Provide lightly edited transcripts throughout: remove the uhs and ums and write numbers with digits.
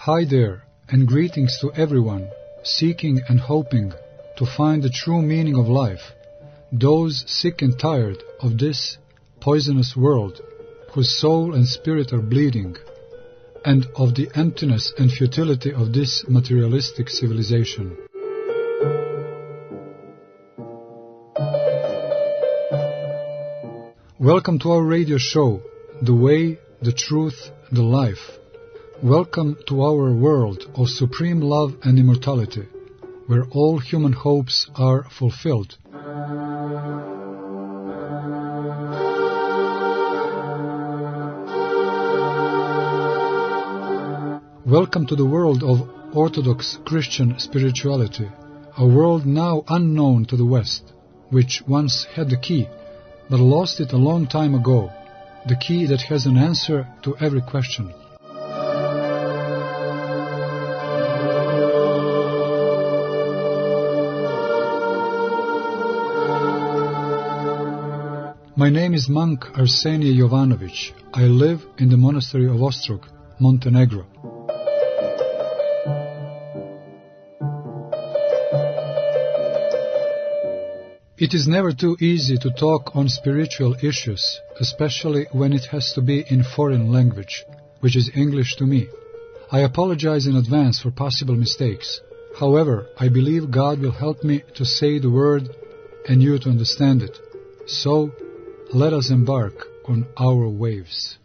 Hi there, and greetings to everyone seeking and hoping to find the true meaning of life, those sick and tired of this poisonous world, whose soul and spirit are bleeding, and of the emptiness and futility of this materialistic civilization. Welcome to our radio show, The Way, the Truth, the Life. Welcome to our world of supreme love and immortality, where all human hopes are fulfilled. Welcome to the world of Orthodox Christian spirituality, a world now unknown to the West, which once had the key, but lost it a long time ago, the key that has an answer to every question. My name is Monk Arsenije Jovanović. I live in the monastery of Ostrog, Montenegro. It is never too easy to talk on spiritual issues, especially when it has to be in foreign language, which is English to me. I apologize in advance for possible mistakes. However, I believe God will help me to say the word and you to understand it. So, let us embark on our waves.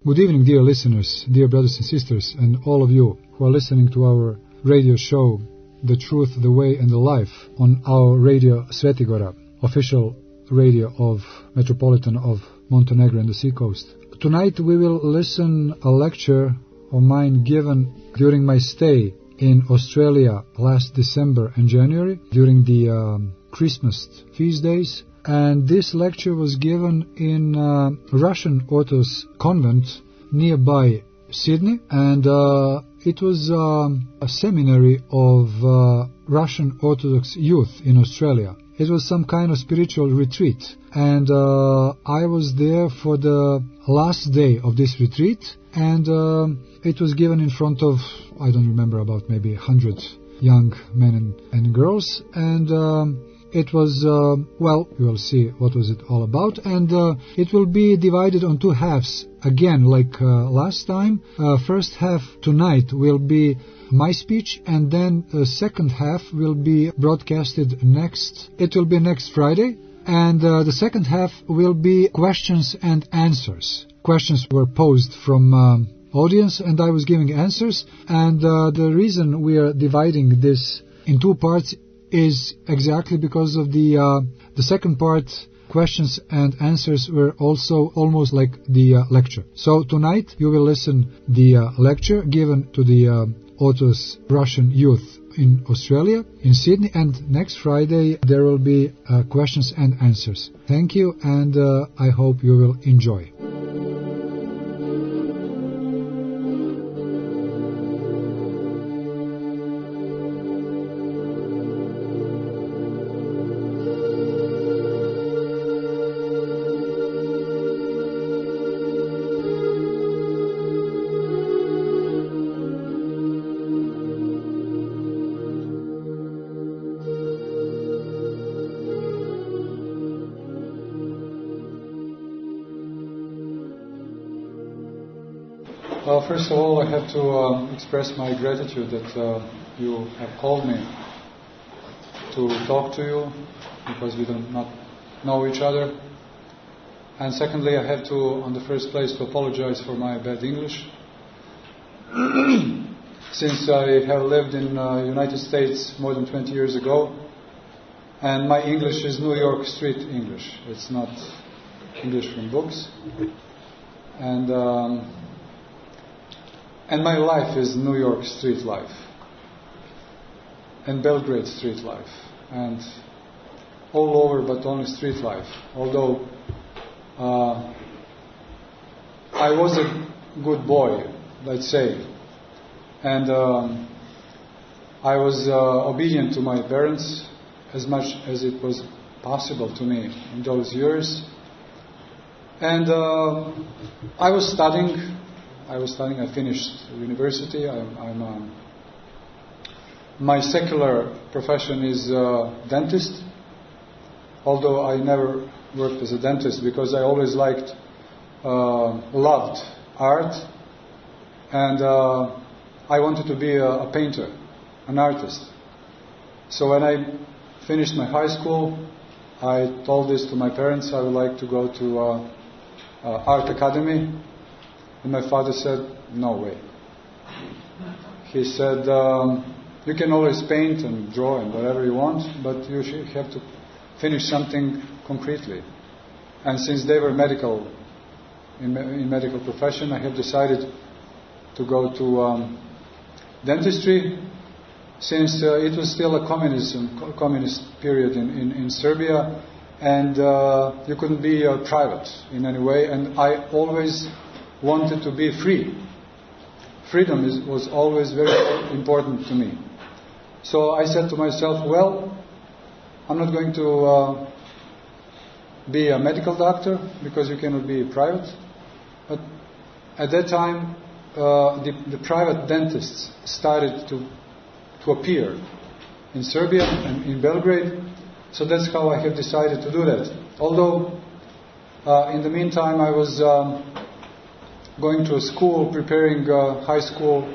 Good evening, dear listeners, dear brothers and sisters, and all of you who are listening to our radio show, The Truth, the Way, and the Life, on our Radio Svetigora, official radio of Metropolitan of Montenegro and the Seacoast. Tonight we will listen a lecture of mine given during my stay in Australia last December and January, during the Christmas feast days. And this lecture was given in Russian Orthodox convent nearby Sydney, and it was a seminary of Russian Orthodox youth in Australia. It was some kind of spiritual retreat, and I was there for the last day of this retreat, and it was given in front of, I don't remember, about maybe 100 young men and girls, and it was, well, we will see what was it all about, and it will be divided on two halves, again, like last time. First half tonight will be my speech, and then the second half will be broadcasted next. It will be next Friday, and the second half will be questions and answers. Questions were posed from audience, and I was giving answers, and the reason we are dividing this in two parts is exactly because of the second part, questions and answers, were also almost like the lecture. So tonight you will listen the lecture given to the Orthodox Russian youth in Australia, in Sydney, and next Friday there will be questions and answers. Thank you, and I hope you will enjoy. First of all, I have to express my gratitude that you have called me to talk to you, because we do not know each other. And secondly, I have to, on the first place, to apologize for my bad English. Since I have lived in the United States more than 20 years ago, and my English is New York street English. It's not English from books. And my life is New York street life and Belgrade street life. And all over, but only street life. Although I was a good boy, let's say, and I was obedient to my parents as much as it was possible to me in those years. And I was studying. I finished university. My secular profession is dentist, although I never worked as a dentist because I always loved art, and I wanted to be a painter, an artist. So when I finished my high school, I told this to my parents. I would like to go to art academy, and my father said, "No way." He said, "You can always paint and draw and whatever you want, but you should have to finish something concretely." And since they were in medical profession, I have decided to go to dentistry, since it was still a communist period in Serbia, and you couldn't be private in any way, and I always wanted to be free. Freedom was always very important to me. So I said to myself, well, I'm not going to be a medical doctor because you cannot be private. But at that time, the private dentists started to appear in Serbia and in Belgrade. So that's how I have decided to do that. Although, in the meantime, I was going to a school preparing high school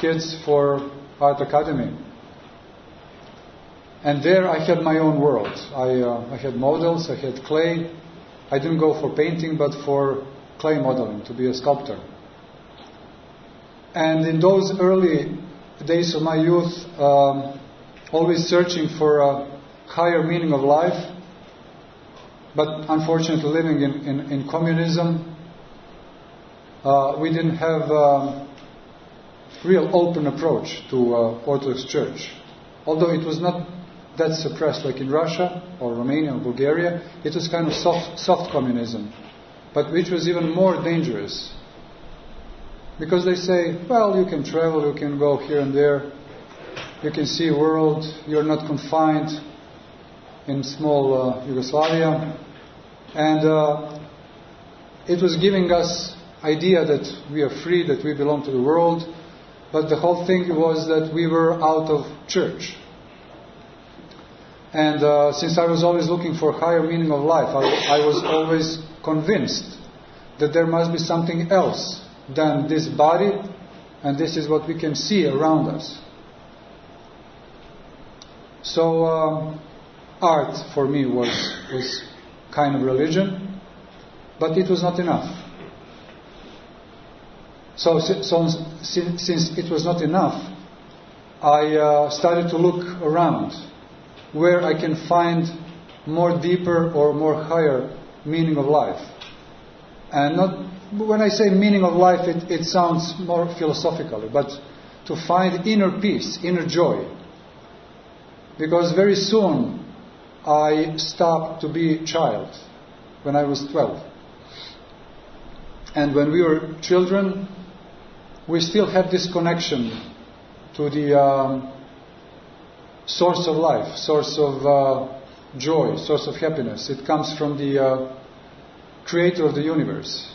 kids for art academy. And there I had my own world. I had models, I had clay. I didn't go for painting, but for clay modeling, to be a sculptor. And in those early days of my youth, always searching for a higher meaning of life, but unfortunately living in communism, we didn't have a real open approach to Orthodox Church. Although it was not that suppressed like in Russia or Romania or Bulgaria, it was kind of soft communism, but which was even more dangerous. Because they say, well, you can travel, you can go here and there, you can see the world, you're not confined in small Yugoslavia. And it was giving us idea that we are free, that we belong to the world, but the whole thing was that we were out of church. And since I was always looking for a higher meaning of life, I was always convinced that there must be something else than this body, and this is what we can see around us. So art for me was kind of religion, but it was not enough. So since it was not enough, I started to look around where I can find more deeper or more higher meaning of life. And not, when I say meaning of life, it sounds more philosophically, but to find inner peace, inner joy. Because very soon I stopped to be a child when I was 12. And when we were children, we still have this connection to the source of life, source of joy, source of happiness. It comes from the creator of the universe.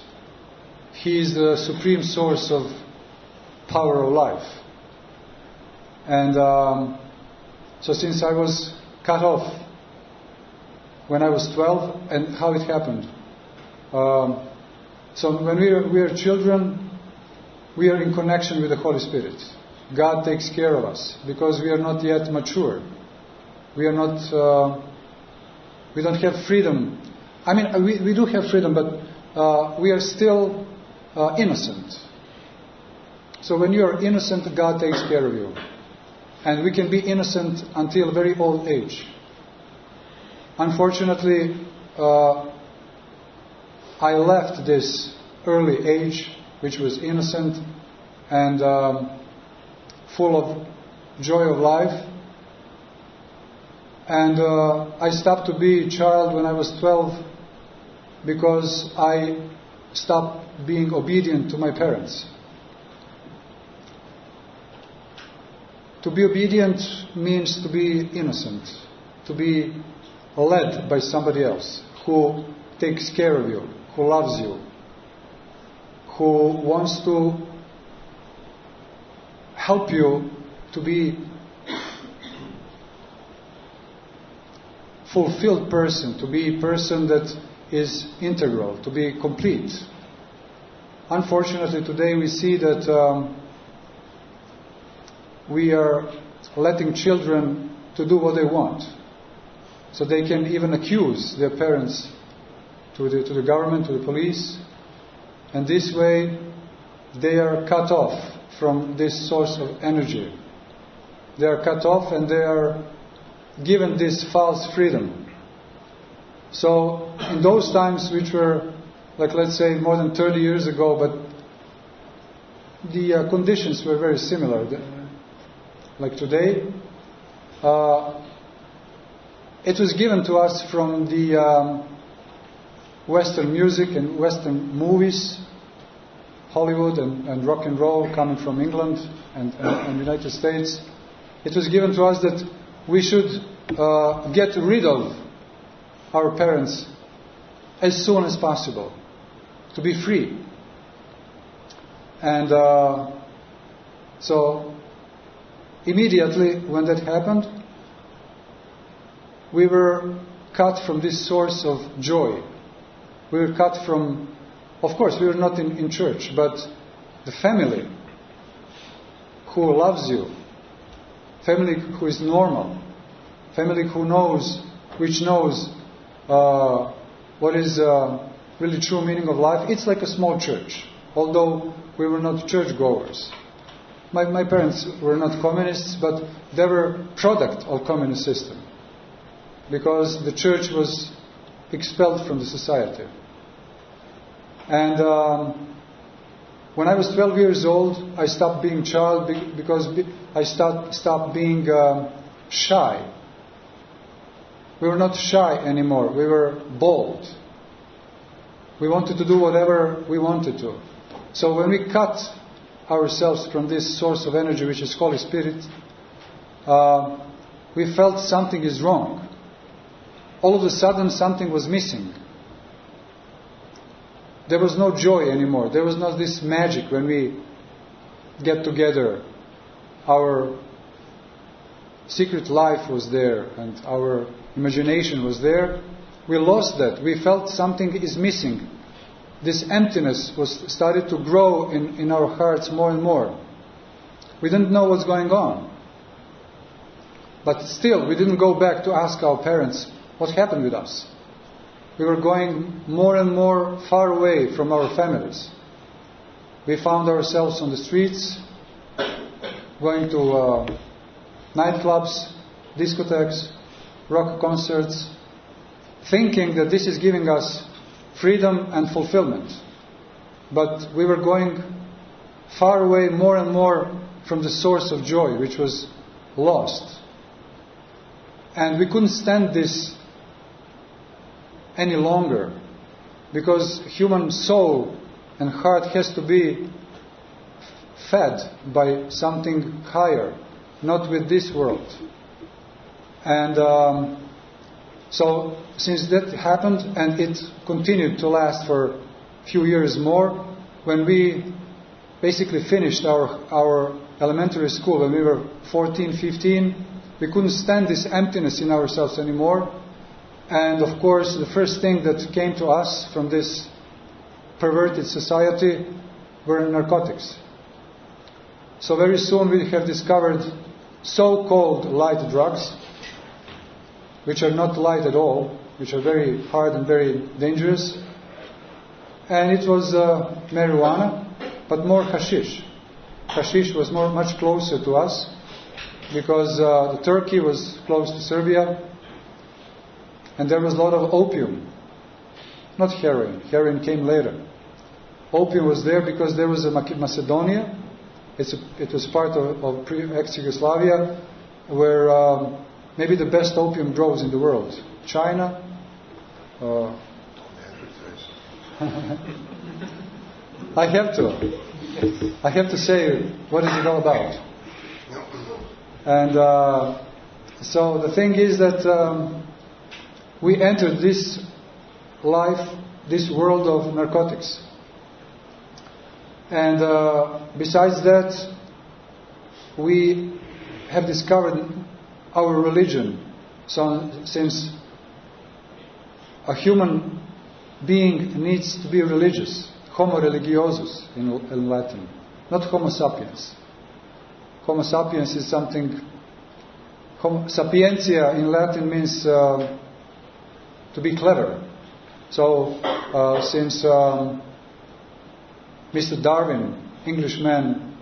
He is the supreme source of power of life. And so since I was cut off when I was 12, and how it happened. So when we are children, we are in connection with the Holy Spirit. God takes care of us because we are not yet mature. We are not. We don't have freedom. I mean, we do have freedom, but we are still innocent. So when you are innocent, God takes care of you, and we can be innocent until a very old age. Unfortunately, I left this early age, which was innocent and full of joy of life, And I stopped to be a child when I was 12 because I stopped being obedient to my parents. To be obedient means to be innocent, to be led by somebody else who takes care of you, who loves you, who wants to help you to be fulfilled person, to be a person that is integral, to be complete. Unfortunately, today we see that we are letting children to do what they want. So they can even accuse their parents to the government, to the police. And this way they are cut off from this source of energy. They are cut off and they are given this false freedom. So in those times, which were, like let's say, more than 30 years ago, but the conditions were very similar. Like today, it was given to us from the Western music and Western movies, Hollywood and rock and roll coming from England and United States. It was given to us that we should get rid of our parents as soon as possible, to be free. And so immediately when that happened, we were cut from this source of joy. We were cut from, of course, we were not in church, but the family who loves you, family who is normal, family who knows, which knows what is really true meaning of life. It's like a small church, although we were not churchgoers. My parents were not communists, but they were product of communist system, because the church was expelled from the society. And when I was 12 years old, I stopped being child because I stopped being shy. We were not shy anymore. We were bold. We wanted to do whatever we wanted to. So when we cut ourselves from this source of energy, which is Holy Spirit, we felt something is wrong. All of a sudden, something was missing. There was no joy anymore. There was not this magic when we get together. Our secret life was there and our imagination was there. We lost that. We felt something is missing. This emptiness started to grow in our hearts more and more. We didn't know what's going on. But still, we didn't go back to ask our parents what happened with us. We were going more and more far away from our families. We found ourselves on the streets, going to nightclubs, discotheques, rock concerts, thinking that this is giving us freedom and fulfillment. But we were going far away more and more from the source of joy, which was lost. And we couldn't stand this any longer, because human soul and heart has to be fed by something higher, not with this world. And so since that happened, and it continued to last for a few years more, when we basically finished our elementary school, when we were 14, 15, we couldn't stand this emptiness in ourselves anymore. And of course, the first thing that came to us from this perverted society were narcotics. So very soon we have discovered so-called light drugs, which are not light at all, which are very hard and very dangerous. And it was marijuana, but more hashish. Hashish was much closer to us, because Turkey was close to Serbia. And there was a lot of opium, not heroin. Heroin came later. Opium was there because there was a Macedonia. It was part of ex-Yugoslavia, where maybe the best opium grows in the world. China. I have to say, what is it all about? And so the thing is that we entered this life, this world of narcotics. And besides that, we have discovered our religion. So since a human being needs to be religious, homo religiosus in Latin, not homo sapiens. Homo sapiens is something, sapientia in Latin means to be clever. So since Mr. Darwin, Englishman,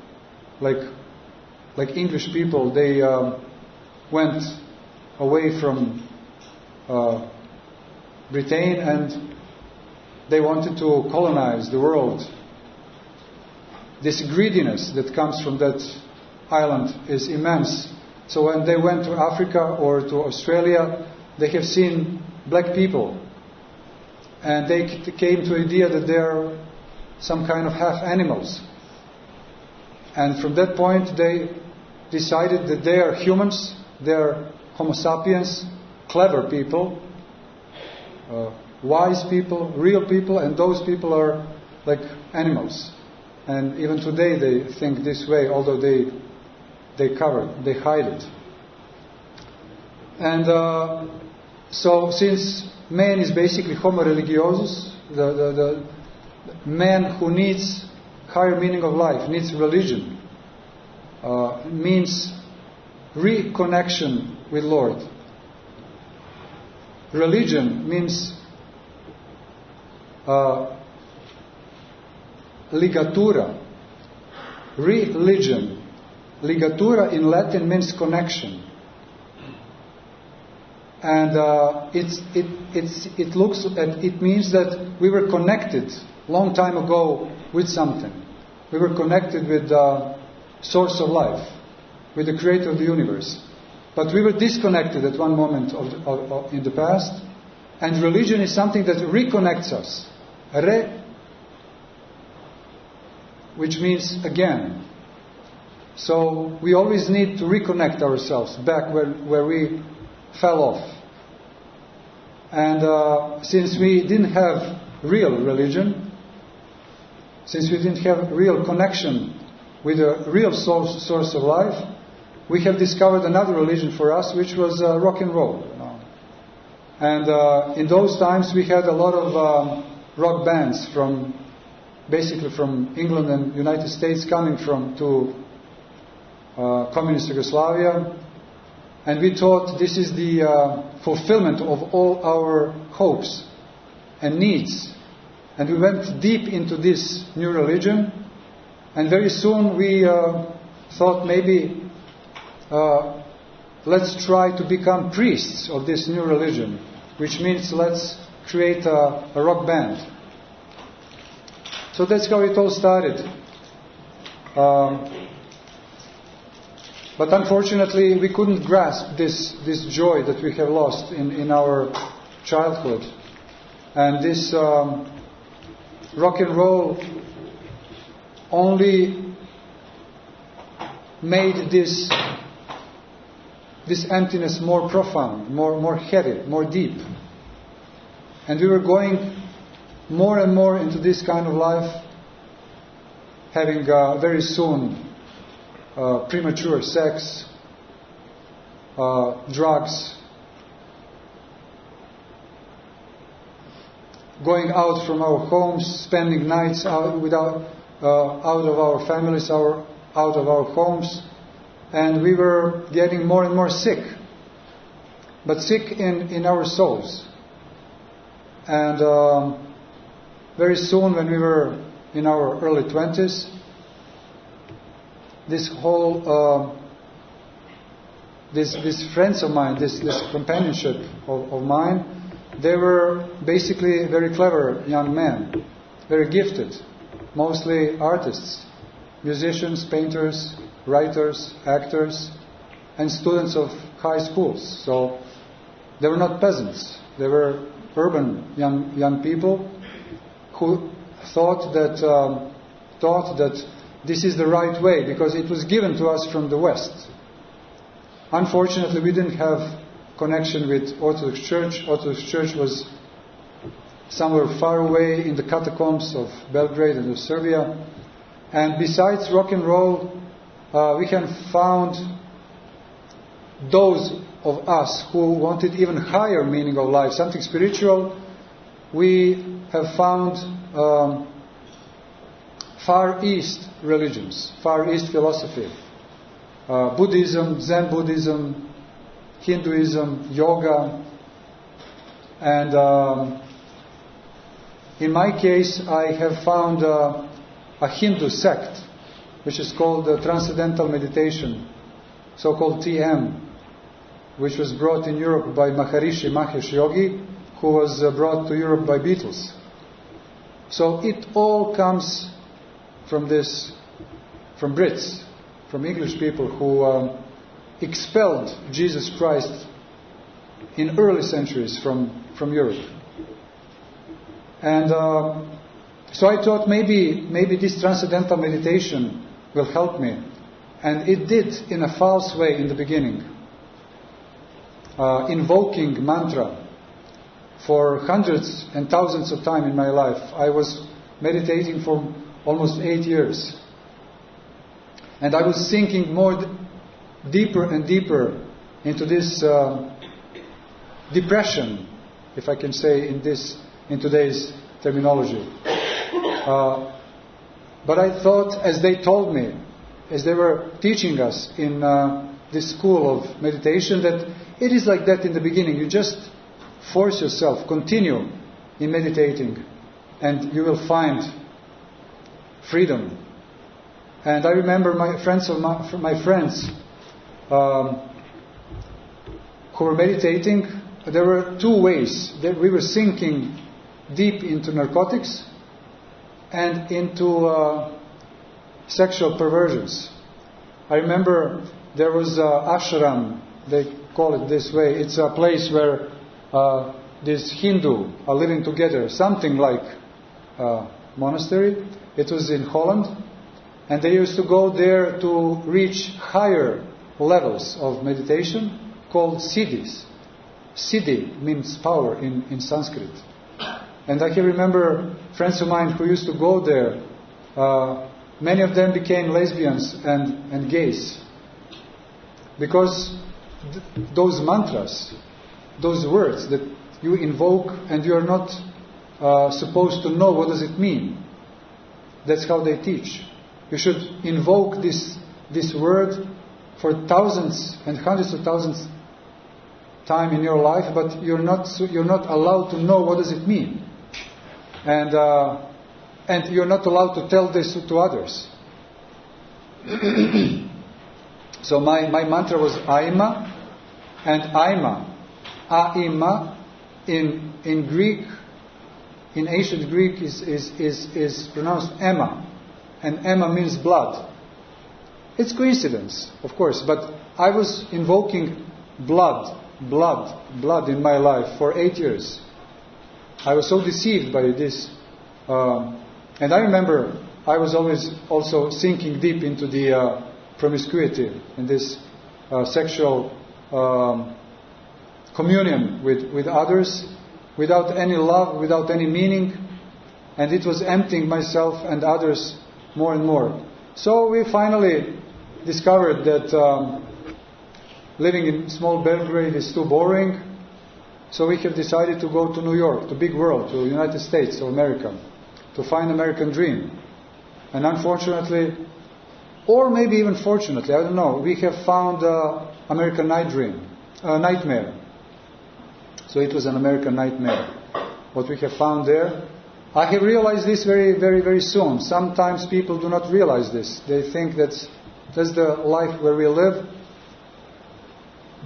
like English people, they went away from Britain and they wanted to colonize the world. This greediness that comes from that island is immense. So when they went to Africa or to Australia, they have seen black people. And they came to the idea that they are some kind of half animals. And from that point they decided that they are humans, they are homo sapiens, clever people, wise people, real people, and those people are like animals. And even today they think this way, although they hide it. And so since man is basically homo religiosus, the man who needs higher meaning of life, needs religion, means reconnection with Lord. Religion means ligatura. Religion. Ligatura in Latin means connection. And it means that we were connected long time ago with something. We were connected with the source of life, with the creator of the universe. But we were disconnected at one moment in the past. And religion is something that reconnects us. Which means again. So we always need to reconnect ourselves back where we fell off. And since we didn't have real religion, since we didn't have real connection with a real source of life, we have discovered another religion for us, which was rock and roll. And in those times we had a lot of rock bands basically from England and United States coming to communist Yugoslavia. And we thought this is the fulfillment of all our hopes and needs. And we went deep into this new religion. And very soon we thought maybe let's try to become priests of this new religion, which means let's create a rock band. So that's how it all started. But unfortunately, we couldn't grasp this joy that we have lost in our childhood. And this rock and roll only made this emptiness more profound, more heavy, more deep. And we were going more and more into this kind of life, having very soon premature sex, drugs, going out from our homes, spending nights out of our families, out of our homes, and we were getting more and more sick, but sick in our souls. And very soon, when we were in our early 20s, this whole these friends of mine, this companionship of mine, they were basically very clever young men, very gifted, mostly artists, musicians, painters, writers, actors, and students of high schools. So they were not peasants. They were urban young people who thought that this is the right way because it was given to us from the West. Unfortunately, we didn't have connection with Orthodox Church. Orthodox Church was somewhere far away in the catacombs of Belgrade and of Serbia. And besides rock and roll, we have found those of us who wanted even higher meaning of life, something spiritual. We have found Far East religions, Far East philosophy, Buddhism, Zen Buddhism, Hinduism, yoga, and in my case I have found a Hindu sect which is called Transcendental Meditation, so-called TM, which was brought in Europe by Maharishi Mahesh Yogi, who was brought to Europe by Beatles. So it all comes from Brits, from English people who expelled Jesus Christ in early centuries from Europe. And so I thought maybe this transcendental meditation will help me. And it did in a false way in the beginning. Invoking mantra for hundreds and thousands of times in my life. I was meditating for almost 8 years. And I was sinking deeper and deeper into this depression, if I can say in today's terminology. But I thought, as they told me, as they were teaching us in this school of meditation, that it is like that in the beginning. You just force yourself, continue in meditating, and you will find freedom. And I remember my friends who were meditating. There were two ways that we were sinking deep into narcotics and into sexual perversions. I remember there was ashram, they call it this way. It's a place where this Hindu are living together, something like monastery. It was in Holland, and they used to go there to reach higher levels of meditation called siddhis. Siddhi means power in Sanskrit. And I can remember friends of mine who used to go there. Many of them became lesbians and gays. Because those mantras, those words that you invoke and you are not supposed to know what does it mean. That's how they teach. You should invoke this word for thousands and hundreds of thousands time in your life, but you're not allowed to know what does it mean. And you're not allowed to tell this to others. So my mantra was Aima, and Aima in Greek, in ancient Greek is pronounced Emma, and Emma means blood. It's coincidence, of course, but I was invoking blood in my life for 8 years. I was so deceived by this, and I remember I was always also sinking deep into the promiscuity and this sexual communion with others, without any love, without any meaning, and it was emptying myself and others more and more. So we finally discovered that living in small Belgrade is too boring. So we have decided to go to New York, to big world, to the United States of America, to find American dream. And unfortunately, or maybe even fortunately, I don't know, we have found American nightmare. So it was an American nightmare, what we have found there. I have realized this very, very, very soon. Sometimes people do not realize this. They think that's the life where we live.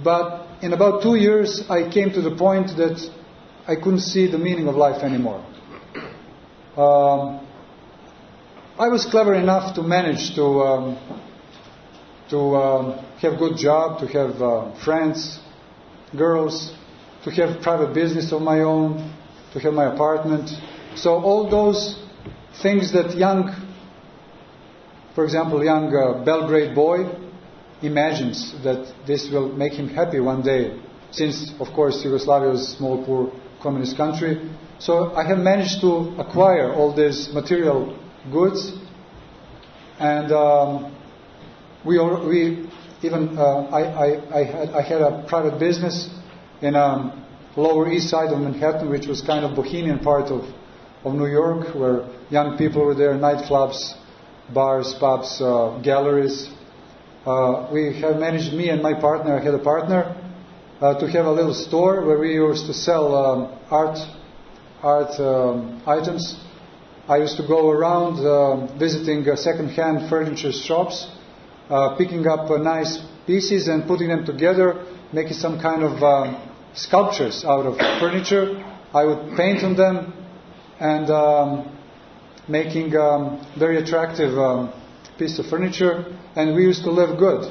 But in about 2 years, I came to the point that I couldn't see the meaning of life anymore. I was clever enough to manage to to have good job, to have friends, girls, to have private business of my own, to have my apartment. So all those things that for example, young Belgrade boy imagines that this will make him happy one day, since, of course, Yugoslavia was a small, poor, communist country. So I have managed to acquire all these material goods, and I had a private business in Lower East Side of Manhattan, which was kind of bohemian part of New York, where young people were there, nightclubs, bars, pubs, galleries. We have managed, me and my partner, I had a partner, to have a little store where we used to sell art items. I used to go around visiting second-hand furniture shops, picking up nice pieces and putting them together, making some kind of sculptures out of furniture. I would paint on them and making very attractive piece of furniture, and we used to live good.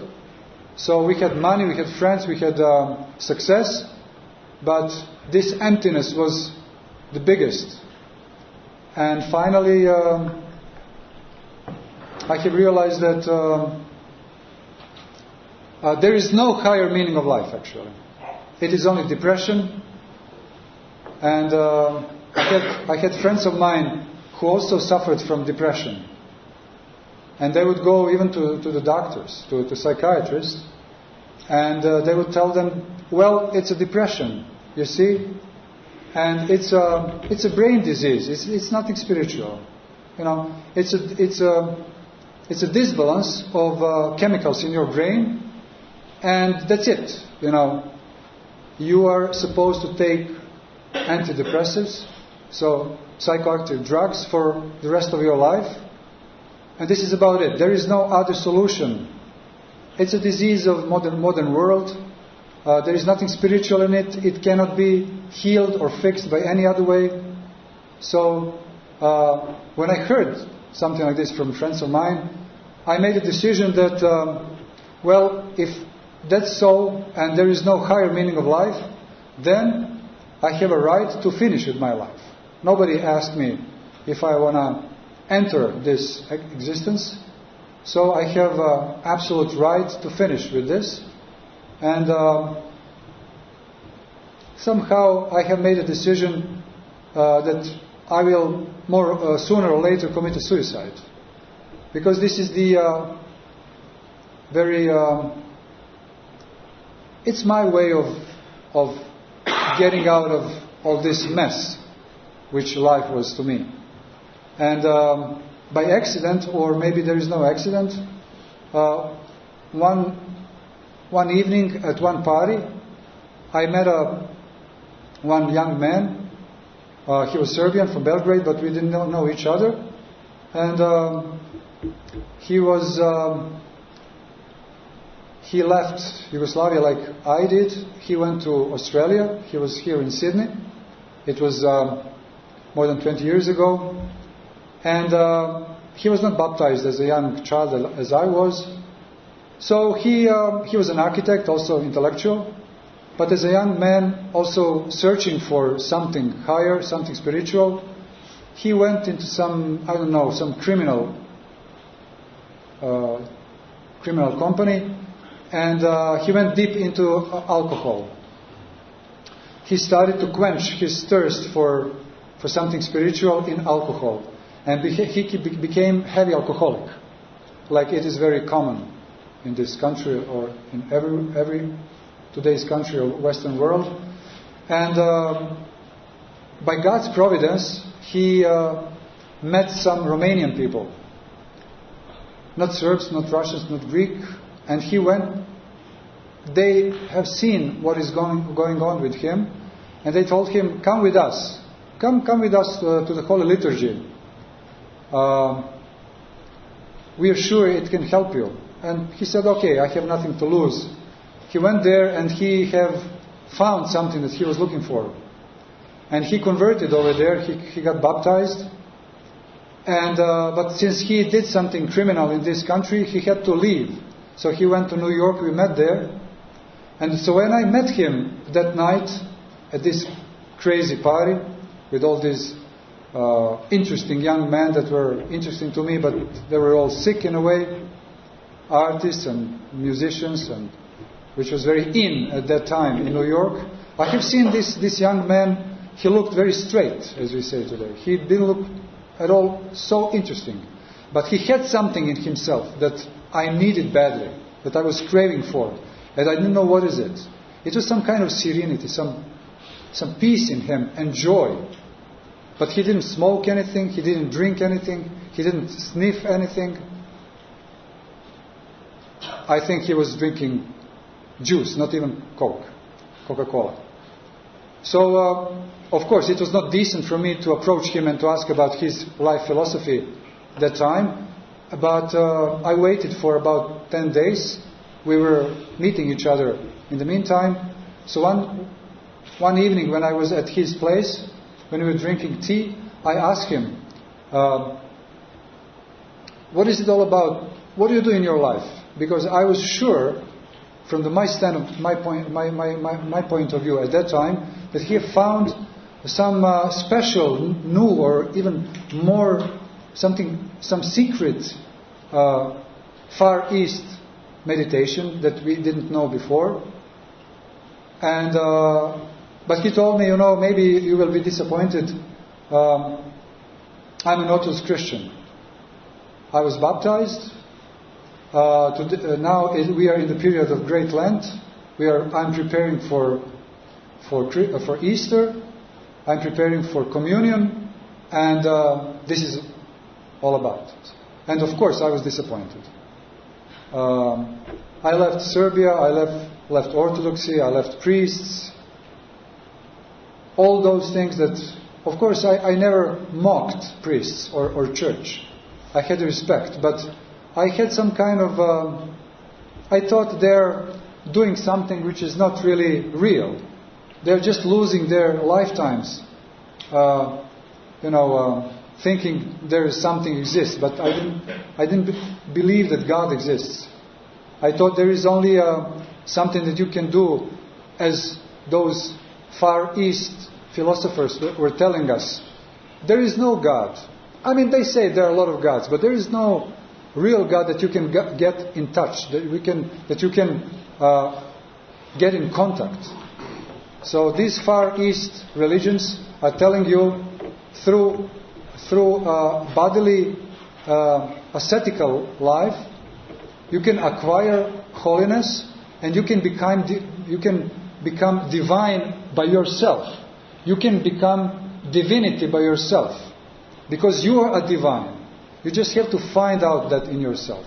So we had money, we had friends, we had success, but this emptiness was the biggest. And finally, I have realized that there is no higher meaning of life, actually. It is only depression. And I had friends of mine who also suffered from depression. And they would go even to the doctors, to psychiatrists, and they would tell them, well, it's a depression, you see, and it's a brain disease. It's nothing spiritual, you know. It's a disbalance of chemicals in your brain, and that's it. You know, you are supposed to take antidepressives, so psychoactive drugs, for the rest of your life. And this is about it. There is no other solution. It's a disease of modern world. There is nothing spiritual in it. It cannot be healed or fixed by any other way. So when I heard something like this from friends of mine, I made a decision that, well, if that's so and there is no higher meaning of life, then I have a right to finish with my life. Nobody asked me if I want to enter this existence, so I have absolute right to finish with this. And somehow I have made a decision that I will sooner or later commit a suicide, because this is the it's my way of getting out of all this mess which life was to me. And by accident, or maybe there is no accident, one evening at one party, I met one young man. He was Serbian from Belgrade, but we didn't know each other. And he left Yugoslavia like I did. He went to Australia. He was here in Sydney. It was more than 20 years ago. And he was not baptized as a young child as I was. So he was an architect, also intellectual, but as a young man also searching for something higher, something spiritual. He went into some criminal company, and he went deep into alcohol. He started to quench his thirst for something spiritual in alcohol. And he became heavy alcoholic, like it is very common in this country or in every today's country or Western world. And by God's providence, he met some Romanian people, not Serbs, not Russians, not Greek, and he went. They have seen what is going on with him, and they told him, "Come with us, come with us to the Holy Liturgy. We are sure it can help you." And he said, "Okay, I have nothing to lose." He went there and he have found something that he was looking for. And he converted over there, he got baptized. And but since he did something criminal in this country, he had to leave. So he went to New York, we met there. And so when I met him that night at this crazy party with all these interesting young men that were interesting to me, but they were all sick in a way, artists and musicians, and which was very in at that time in New York. I have seen this young man. He looked very straight, as we say today. He didn't look at all so interesting. But he had something in himself that I needed badly, that I was craving for, and I didn't know what is it. It was some kind of serenity, some peace in him and joy. But he didn't smoke anything, he didn't drink anything, he didn't sniff anything. I think he was drinking juice, not even Coca-Cola. So, of course, it was not decent for me to approach him and to ask about his life philosophy that time. But I waited for about 10 days. We were meeting each other in the meantime. So one evening when I was at his place, when we were drinking tea, I asked him, what is it all about? What do you do in your life? Because I was sure, from my point of view at that time, that he had found some special, new, or even more some secret Far East meditation that we didn't know before. And but he told me, maybe you will be disappointed. I'm an Orthodox Christian. I was baptized. Now we are in the period of Great Lent. I'm preparing for Easter. I'm preparing for communion, and this is all about it. And of course, I was disappointed. I left Serbia. I left Orthodoxy. I left priests. All those things that, of course, I never mocked priests or church. I had respect, but I had some kind of, I thought they're doing something which is not really real. They're just losing their lifetimes, thinking there is something exists. But I didn't believe that God exists. I thought there is only something that you can do, as those Far East philosophers were telling us. There is no God. I mean, they say there are a lot of gods, but there is no real God that you can get in touch, that you can get in contact. So these Far East religions are telling you through bodily ascetical life, you can acquire holiness, and you can become divine by yourself. You can become divinity by yourself, because you are a divine. You just have to find out that in yourself.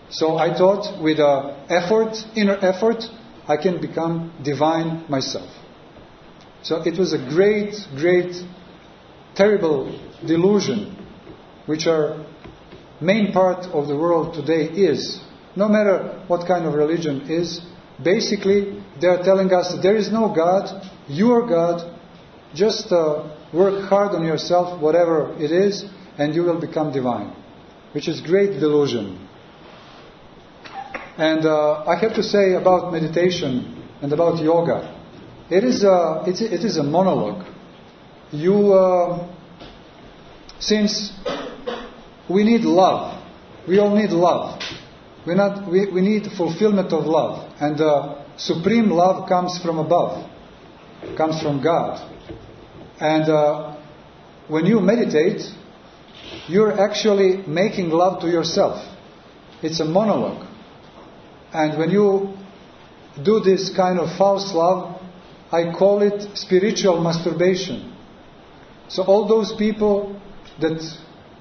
So I thought with inner effort, I can become divine myself. So it was a great, great, terrible delusion, which our main part of the world today is. No matter what kind of religion is, basically they are telling us that there is no God, you are God, just work hard on yourself, whatever it is, and you will become divine, which is great delusion. And I have to say about meditation and about yoga, it is a monologue. Since we need love, we all need love. We need fulfillment of love, and supreme love comes from above, comes from God. And when you meditate, you're actually making love to yourself. It's a monologue. And when you do this kind of false love, I call it spiritual masturbation. So all those people that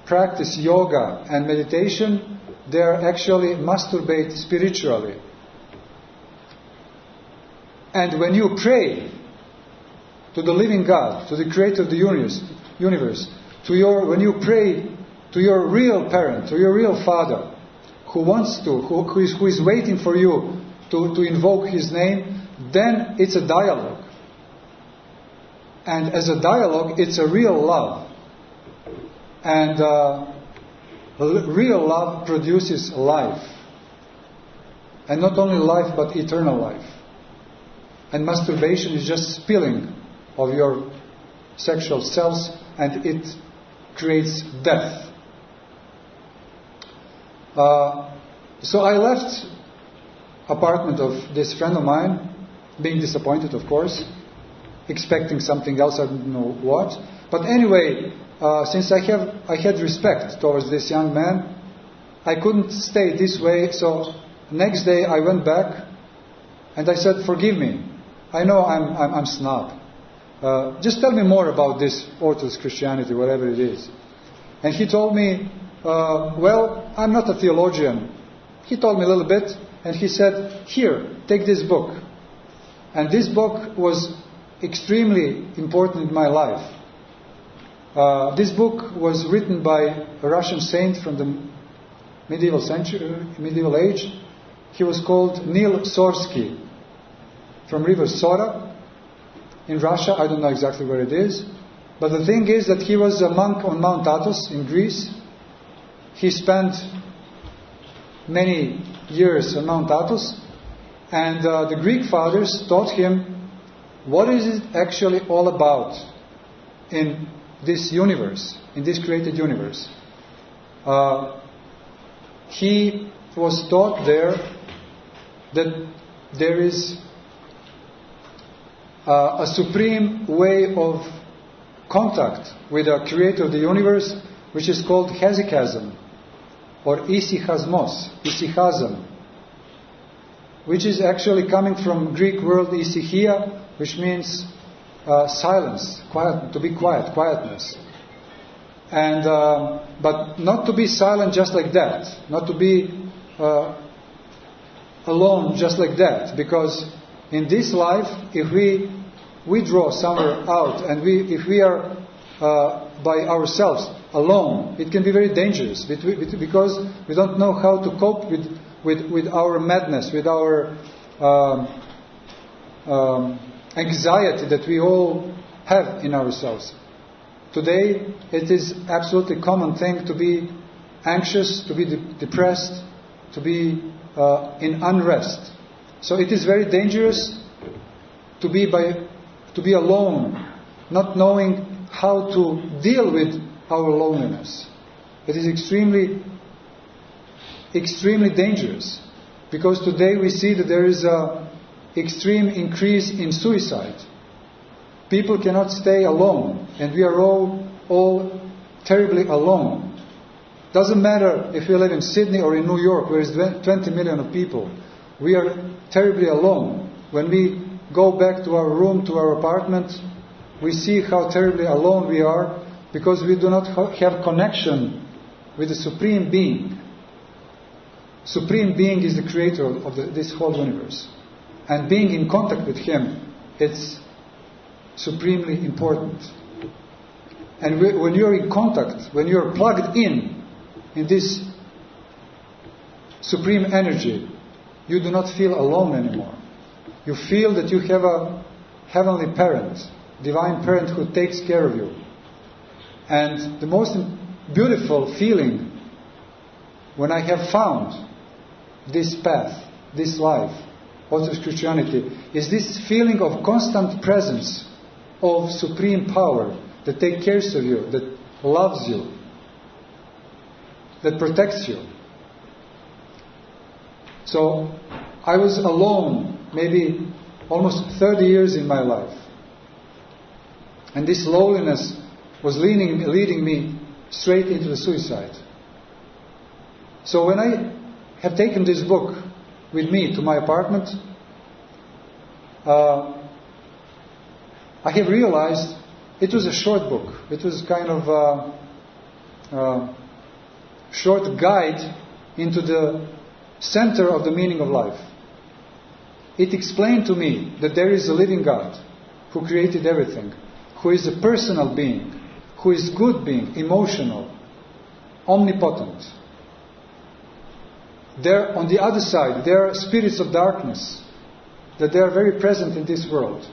practice yoga and meditation, they are actually masturbate spiritually. And when you pray to the living God, to the creator of the universe, when you pray to your real parent, to your real father, who is waiting for you to invoke his name, then it's a dialogue. And as a dialogue, it's a real love. And real love produces life. And not only life, but eternal life. And masturbation is just spilling of your sexual cells, and it creates death. So I left apartment of this friend of mine, being disappointed, of course, expecting something else, I don't know what. But anyway, since I had respect towards this young man, I couldn't stay this way. So next day I went back and I said, "Forgive me. I know I'm snob. Just tell me more about this Orthodox Christianity, whatever it is." And he told me, "Well, I'm not a theologian." He told me a little bit, and he said, "Here, take this book." And this book was extremely important in my life. This book was written by a Russian saint from the medieval age. He was called Nil Sorsky, from river Sora in Russia. I don't know exactly where it is. But the thing is that he was a monk on Mount Athos in Greece. He spent many years on Mount Athos. And the Greek fathers taught him what is it actually all about in this universe, in this created universe. He was taught there that there is a supreme way of contact with the creator of the universe, which is called hesychasm, or issυχασμός, which is actually coming from Greek word ησυχία, which means silence, quiet, to be quiet, quietness. And but not to be silent just like that, not to be alone just like that, because in this life, if we withdraw somewhere out and if we are by ourselves alone, it can be very dangerous because we don't know how to cope with our madness, with our anxiety that we all have in ourselves. Today, it is absolutely common thing to be anxious, to be depressed, to be in unrest. So it is very dangerous to be alone, not knowing how to deal with our loneliness. It is extremely, extremely dangerous, because today we see that there is an extreme increase in suicide. People cannot stay alone, and we are all terribly alone. Doesn't matter if we live in Sydney or in New York, where there is 20 million of people. We are terribly alone. When we go back to our room, to our apartment, we see how terribly alone we are, because we do not have connection with the Supreme Being. Supreme Being is the creator of this whole universe. And being in contact with Him, it's supremely important. And when you're in contact, when you're plugged in this supreme energy, you do not feel alone anymore. You feel that you have a heavenly parent, divine parent who takes care of you. And the most beautiful feeling when I have found this path, this life, Orthodox Christianity, is this feeling of constant presence of supreme power that takes care of you, that loves you, that protects you. So I was alone maybe almost 30 years in my life. And this loneliness was leading me straight into the suicide. So when I have taken this book with me to my apartment, I have realized it was a short book. It was kind of a short guide into the center of the meaning of life. It explained to me that there is a living God who created everything, who is a personal being, who is good being, emotional, omnipotent. There, on the other side, there are spirits of darkness, that they are very present in this world.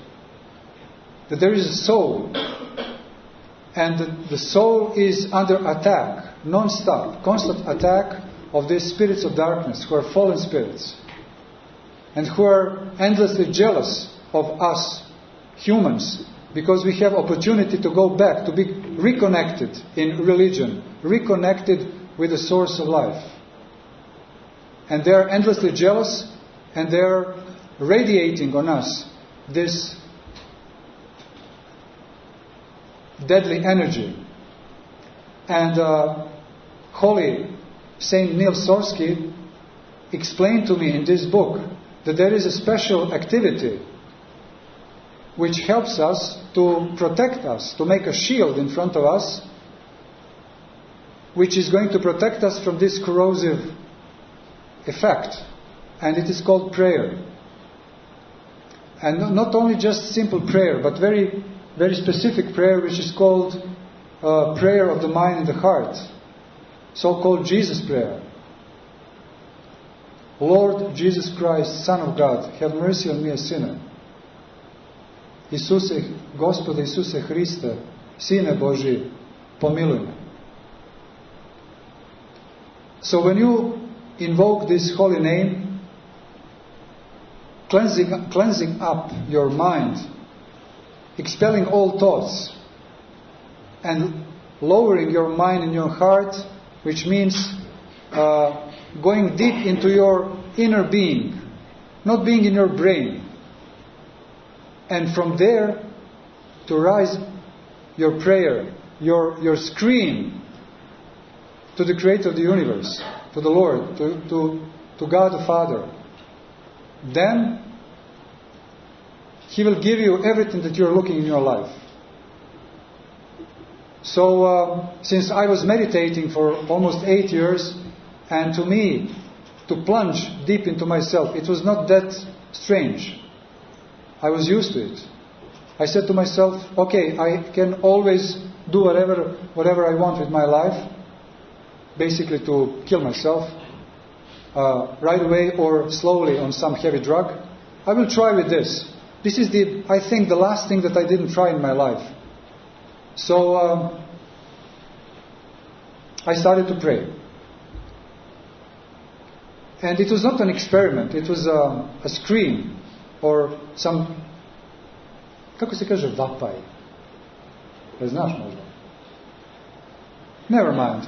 That there is a soul, and the soul is under attack, non-stop, constant attack of these spirits of darkness, who are fallen spirits. and who are endlessly jealous of us humans, because we have opportunity to go back, to be reconnected in religion, reconnected with the source of life. And they are endlessly jealous, and they are radiating on us this deadly energy. And Holy Saint Neil Sorsky explained to me in this book that there is a special activity which helps us to protect us, to make a shield in front of us, which is going to protect us from this corrosive effect. And it is called prayer. And not only just simple prayer, but very, very specific prayer, which is called prayer of the mind and the heart, so-called Jesus prayer. Lord Jesus Christ, Son of God, have mercy on me, a sinner. Isuse, Gospode Isuse Hriste, Sine Božji, pomiluj me. So when you invoke this holy name, cleansing up your mind, expelling all thoughts, and lowering your mind and your heart, which means going deep into your inner being, not being in your brain. And from there to rise your prayer, your scream to the Creator of the universe, to the Lord, to God the Father. Then He will give you everything that you're looking in your life. So since I was meditating for almost 8 years, and to me, to plunge deep into myself, it was not that strange. I was used to it. I said to myself, okay, I can always do whatever I want with my life, basically to kill myself right away or slowly on some heavy drug. I will try with this. This is I think the last thing that I didn't try in my life. So I started to pray. And it was not an experiment, it was a scream or some, kako se kaže vapaj? Ne znaš možda? Never mind.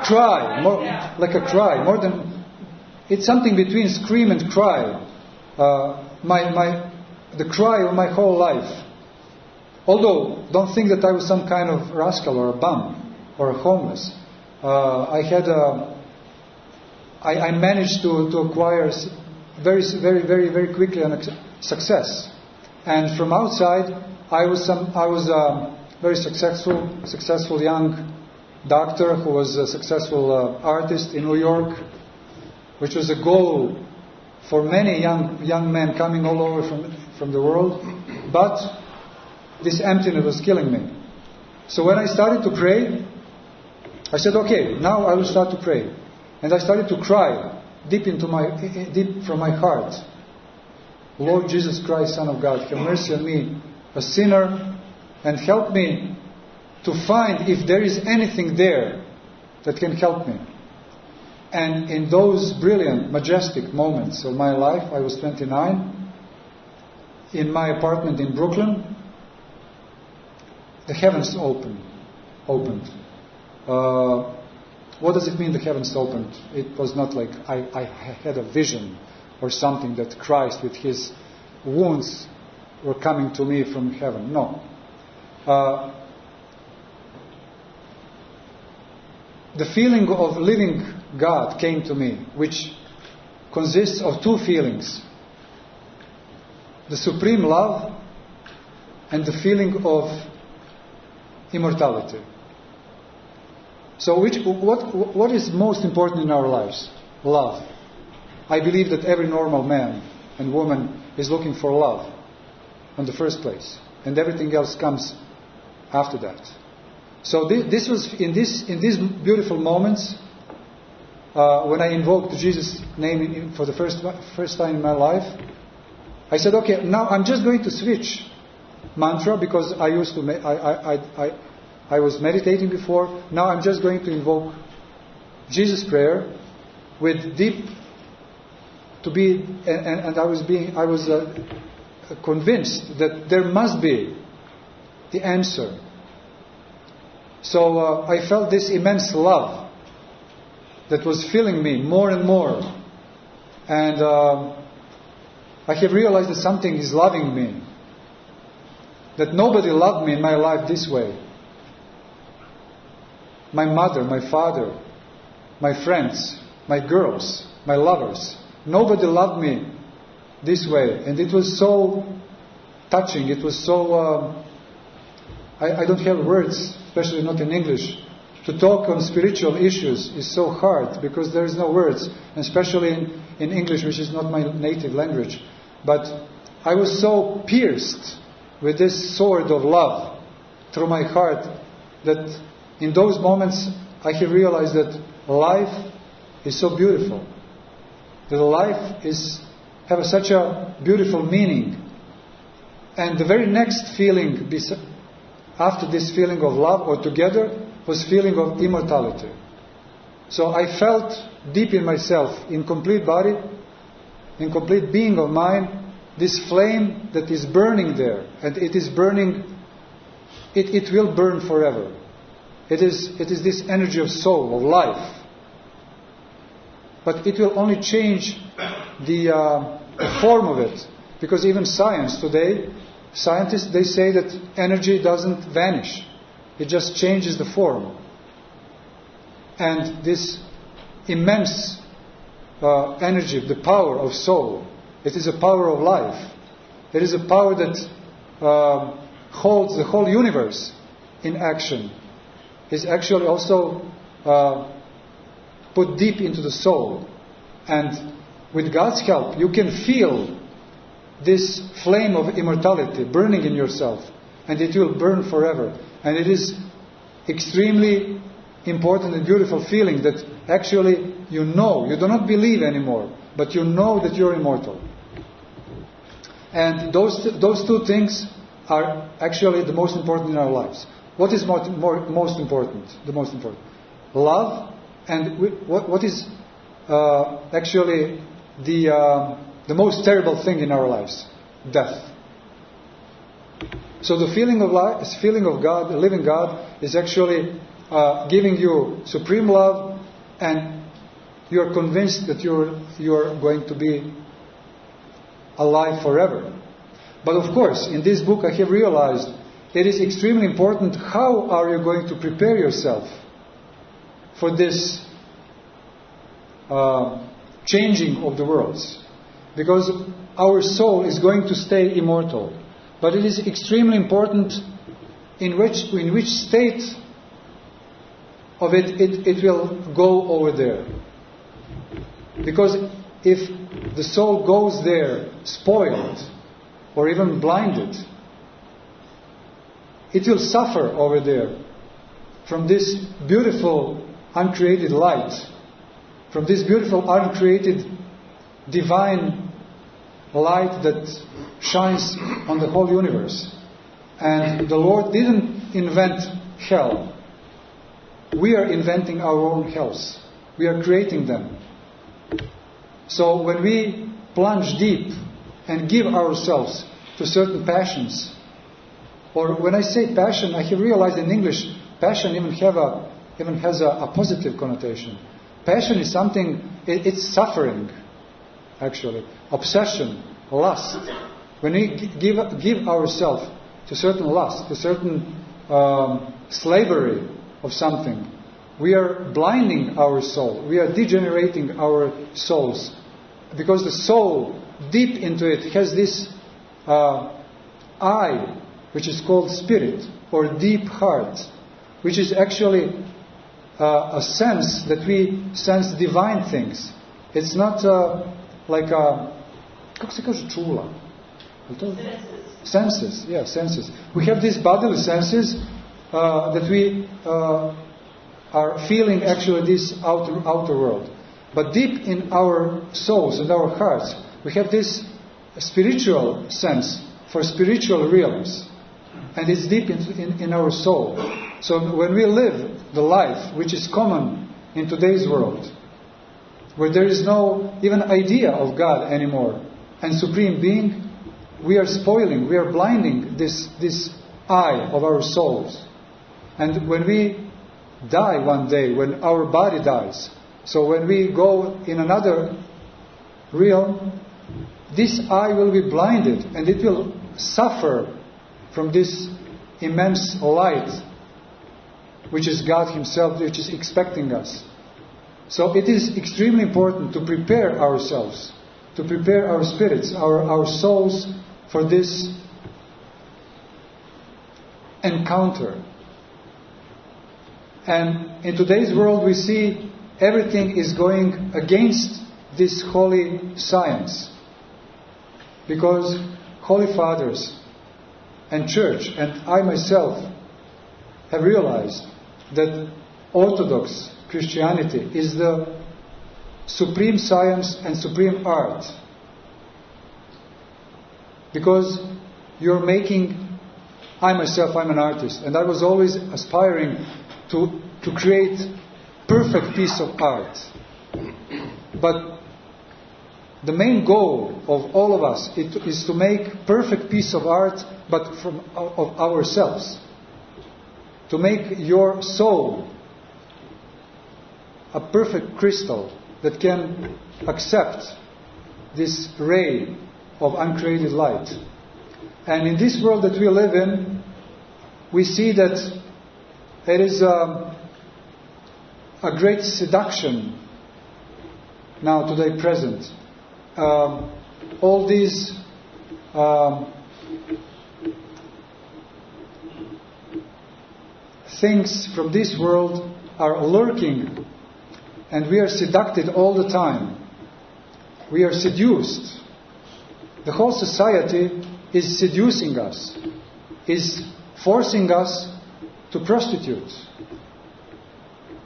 Cry, like a cry, more than, it's something between scream and cry. The cry of my whole life. Although, don't think that I was some kind of rascal or a bum or a homeless. I managed to acquire very quickly success. And from outside, I was a very successful young doctor who was a successful artist in New York, which was a goal for many young men coming all over from the world. But this emptiness was killing me. So when I started to pray, I said, okay, now I will start to pray. And I started to cry deep from my heart. Lord Jesus Christ, Son of God, have mercy on me, a sinner, and help me to find if there is anything there that can help me. And in those brilliant, majestic moments of my life, I was 29, in my apartment in Brooklyn, the heavens opened. What does it mean the heavens opened? It was not like I had a vision or something that Christ with His wounds were coming to me from heaven. No. The feeling of living God came to me, which consists of two feelings. The supreme love and the feeling of immortality. So what is most important in our lives? Love. I believe that every normal man and woman is looking for love in the first place, and everything else comes after that. So this was in these beautiful moments when I invoked Jesus' name for the first time in my life. I said, okay, now I'm just going to switch mantra, because I used to I was meditating before. Now I'm just going to invoke Jesus' prayer with deep to be, and I was convinced that there must be the answer. So I felt this immense love that was filling me more and more. And I have realized that something is loving me. That nobody loved me in my life this way. My mother, my father, my friends, my girls, my lovers. Nobody loved me this way. And it was so touching. It was so... I don't have words, especially not in English. To talk on spiritual issues is so hard because there is no words, and especially in English, which is not my native language. But I was so pierced with this sword of love through my heart that in those moments I have realized that life is so beautiful. That life have such a beautiful meaning. And the very next feeling after this feeling of love or together was feeling of immortality. So I felt deep in myself, in complete body, in complete being of mine, this flame that is burning there. And it is burning, it will burn forever. It is this energy of soul, of life. But it will only change the form of it. Because even science today, scientists, they say that energy doesn't vanish. It just changes the form. And this immense energy, the power of soul, it is a power of life. It is a power that holds the whole universe in action. Is actually also put deep into the soul. And with God's help, you can feel this flame of immortality burning in yourself. And it will burn forever. And it is extremely important and beautiful feeling that actually you know, you do not believe anymore, but you know that you're immortal. And those two things are actually the most important in our lives. What is most important? The most important. Love, and what is actually the most terrible thing in our lives? Death. So the feeling of life, feeling of God, the living God, is actually giving you supreme love, and you are convinced that you are going to be alive forever. But of course, in this book I have realized it is extremely important how are you going to prepare yourself for this changing of the worlds. Because our soul is going to stay immortal. But it is extremely important in which state of it will go over there. Because if the soul goes there spoiled or even blinded, it will suffer over there from this beautiful uncreated light, from this beautiful uncreated divine light that shines on the whole universe. And the Lord didn't invent hell. We are inventing our own hells. We are creating them. So when we plunge deep and give ourselves to certain passions, or when I say passion, I have realized in English, passion even has a positive connotation. Passion is something, it's suffering, actually. Obsession, lust. When we give ourselves to certain lust, to certain slavery of something, we are blinding our soul. We are degenerating our souls. Because the soul, deep into it, has this eye, which is called spirit, or deep heart, which is actually a sense that we sense divine things. It's not like a... Kako se kaže čula? Senses. Yeah, senses. We have these bodily senses that we are feeling actually this outer world. But deep in our souls and our hearts, we have this spiritual sense for spiritual realms. And it's deep in our soul. So when we live the life which is common in today's world, where there is no even idea of God anymore and Supreme Being, we are spoiling, we are blinding this eye of our souls. And when we die one day, when our body dies, so when we go in another realm, this eye will be blinded and it will suffer from this immense light, which is God Himself, which is expecting us. So it is extremely important to prepare ourselves, to prepare our spirits, our souls for this encounter. And in today's world we see everything is going against this holy science. Because Holy Fathers and Church and I myself have realized that Orthodox Christianity is the supreme science and supreme art. Because you're making, I myself, I'm an artist, and I was always aspiring to create perfect piece of art. But the main goal of all of us is to make perfect piece of art, but of ourselves. To make your soul a perfect crystal that can accept this ray of uncreated light. And in this world that we live in, we see that there is a great seduction now today present. All these things from this world are lurking, and we are seduced all the time. We are seduced. The whole society is seducing us, is forcing us to prostitute.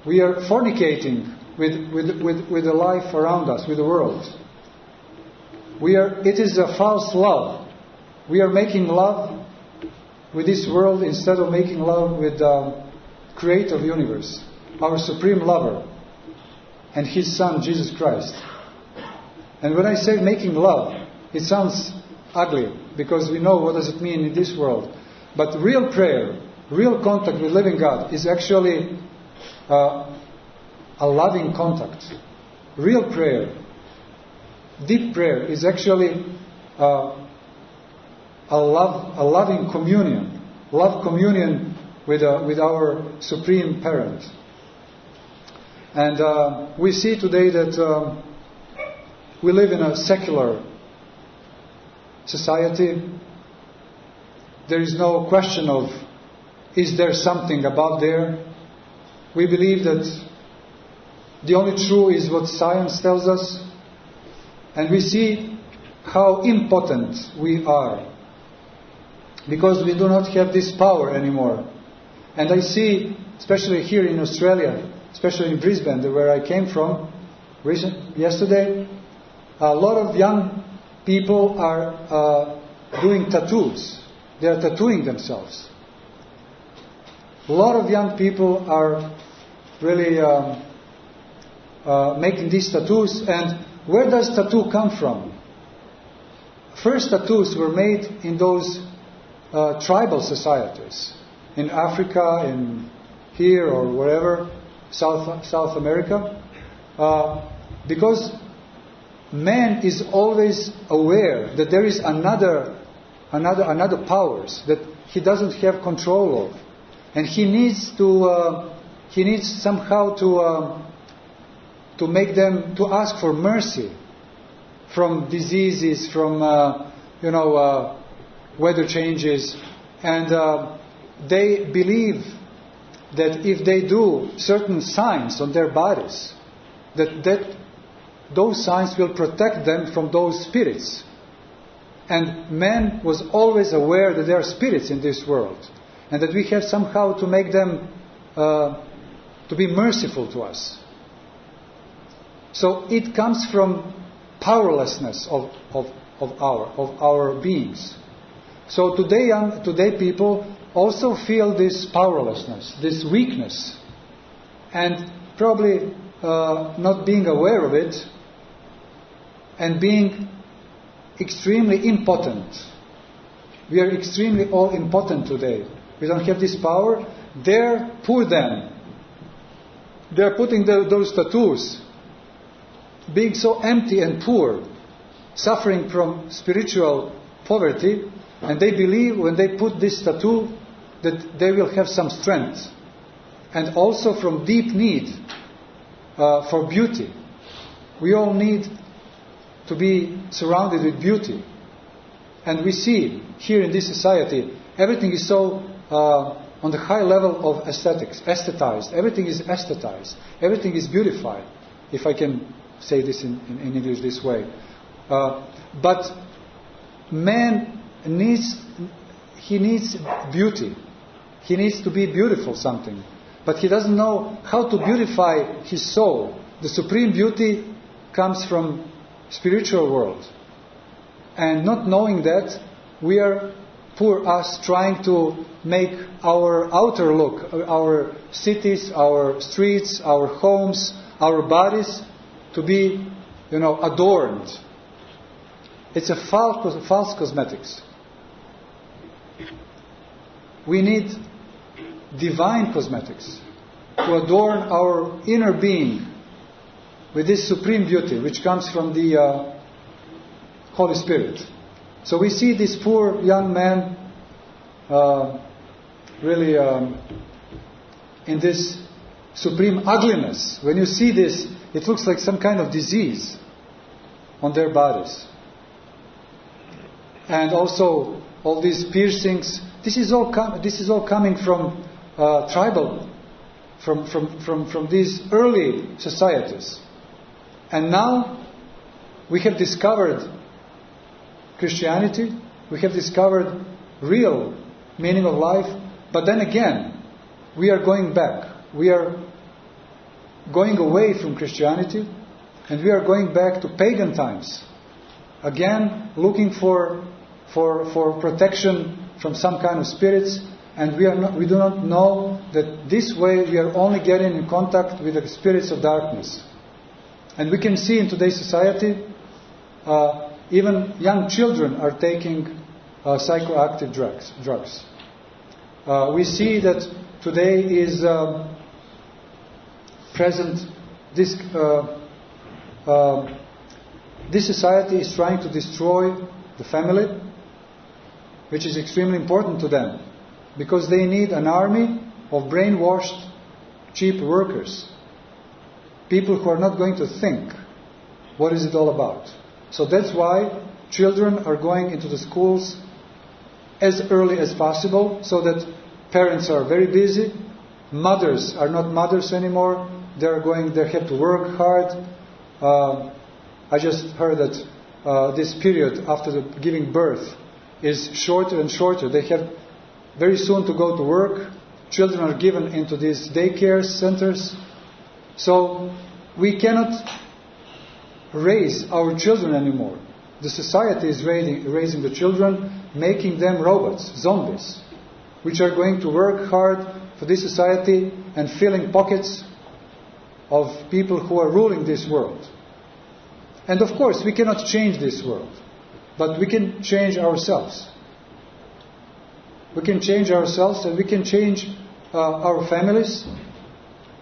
We are fornicating with the life around us, with the world. It is a false love. We are making love with this world instead of making love with the Creator of the universe, our supreme lover, and His Son, Jesus Christ. And when I say making love, it sounds ugly, because we know what does it mean in this world. But real prayer, real contact with living God is actually a loving contact. Real prayer, deep prayer, is actually a loving communion, love communion with our supreme parent. And we see today that we live in a secular society. There is no question of, is there something above there? We believe that the only true is what science tells us. And we see how impotent we are, because we do not have this power anymore. And I see, especially here in Australia, especially in Brisbane, where I came from yesterday, a lot of young people are doing tattoos. They are tattooing themselves. A lot of young people are really making these tattoos. And where does tattoo come from? First tattoos were made in those tribal societies. In Africa, in here or wherever, South America. Because man is always aware that there is another powers that he doesn't have control of. And he needs somehow to make them, to ask for mercy from diseases, from weather changes, and they believe that if they do certain signs on their bodies, that those signs will protect them from those spirits. And man was always aware that there are spirits in this world, and that we have somehow to make them to be merciful to us. So it comes from powerlessness of our beings. So today people also feel this powerlessness, this weakness, and probably not being aware of it, and being extremely impotent. We are extremely all impotent today. We don't have this power. They're poor then. They're putting those tattoos, being so empty and poor, suffering from spiritual poverty, and they believe when they put this tattoo that they will have some strength, and also from deep need for beauty. We all need to be surrounded with beauty, and we see here in this society everything is so on the high level of aesthetics, aesthetized. Everything is aesthetized. Everything is beautified, if I can say this in English this way. But man needs beauty. He needs to be beautiful something. But he doesn't know how to beautify his soul. The supreme beauty comes from spiritual world. And not knowing that, we are poor us trying to make our outer look, our cities, our streets, our homes, our bodies to be, adorned. It's a false cosmetics. We need divine cosmetics to adorn our inner being with this supreme beauty which comes from the Holy Spirit. So we see this poor young man really in this supreme ugliness. When you see this, it looks like some kind of disease on their bodies. And also all these piercings. This is all coming from tribal, from these early societies. And now we have discovered Christianity. We have discovered real meaning of life. But then again, we are going back. We are going away from Christianity, and we are going back to pagan times. Again, looking for protection from some kind of spirits, and we do not know that this way we are only getting in contact with the spirits of darkness. And we can see in today's society, even young children are taking psychoactive drugs. We see that today is present this society is trying to destroy the family, which is extremely important to them, because they need an army of brainwashed, cheap workers, people who are not going to think what is it all about. So that's why children are going into the schools as early as possible, so that parents are very busy, mothers are not mothers anymore, they have to work hard. I just heard that this period after the giving birth is shorter and shorter. They have very soon to go to work. Children are given into these daycare centers. So we cannot raise our children anymore. The society is raising the children, making them robots, zombies, which are going to work hard for this society and filling pockets of people who are ruling this world. And of course, we cannot change this world, but we can change ourselves. We can change ourselves, and we can change our families.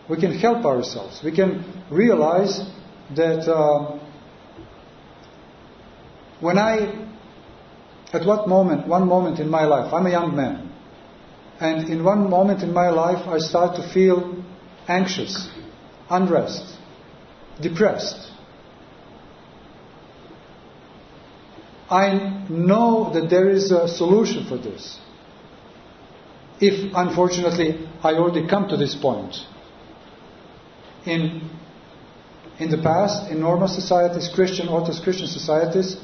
We can help ourselves. We can realize that one moment in my life, I'm a young man, and in one moment in my life I start to feel anxious, unrest, depressed. I know that there is a solution for this. If, unfortunately, I already come to this point. In the past, in normal societies, Orthodox Christian societies,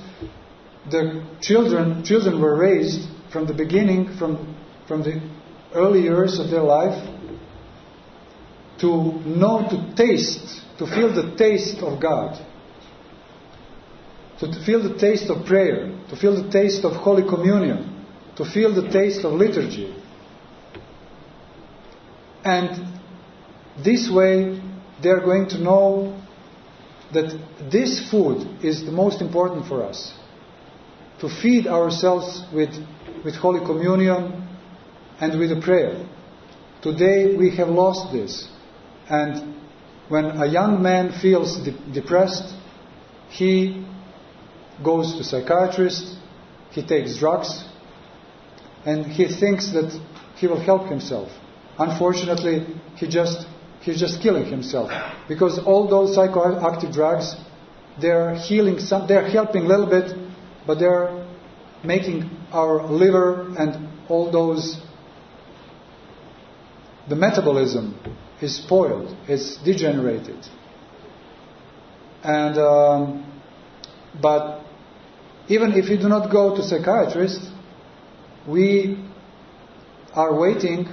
the children were raised from the beginning, from the early years of their life, to know, to taste, to feel the taste of God. To feel the taste of prayer, to feel the taste of Holy Communion, to feel the taste of liturgy. And this way they are going to know that this food is the most important for us. To feed ourselves with Holy Communion and with the prayer. Today we have lost this. And when a young man feels depressed, he goes to psychiatrist, he takes drugs, and he thinks that he will help himself. Unfortunately, he's just killing himself, because all those psychoactive drugs, they're helping a little bit, but they're making our liver and all those, the metabolism is spoiled, it's degenerated. And but even if you do not go to psychiatrist, we are waiting.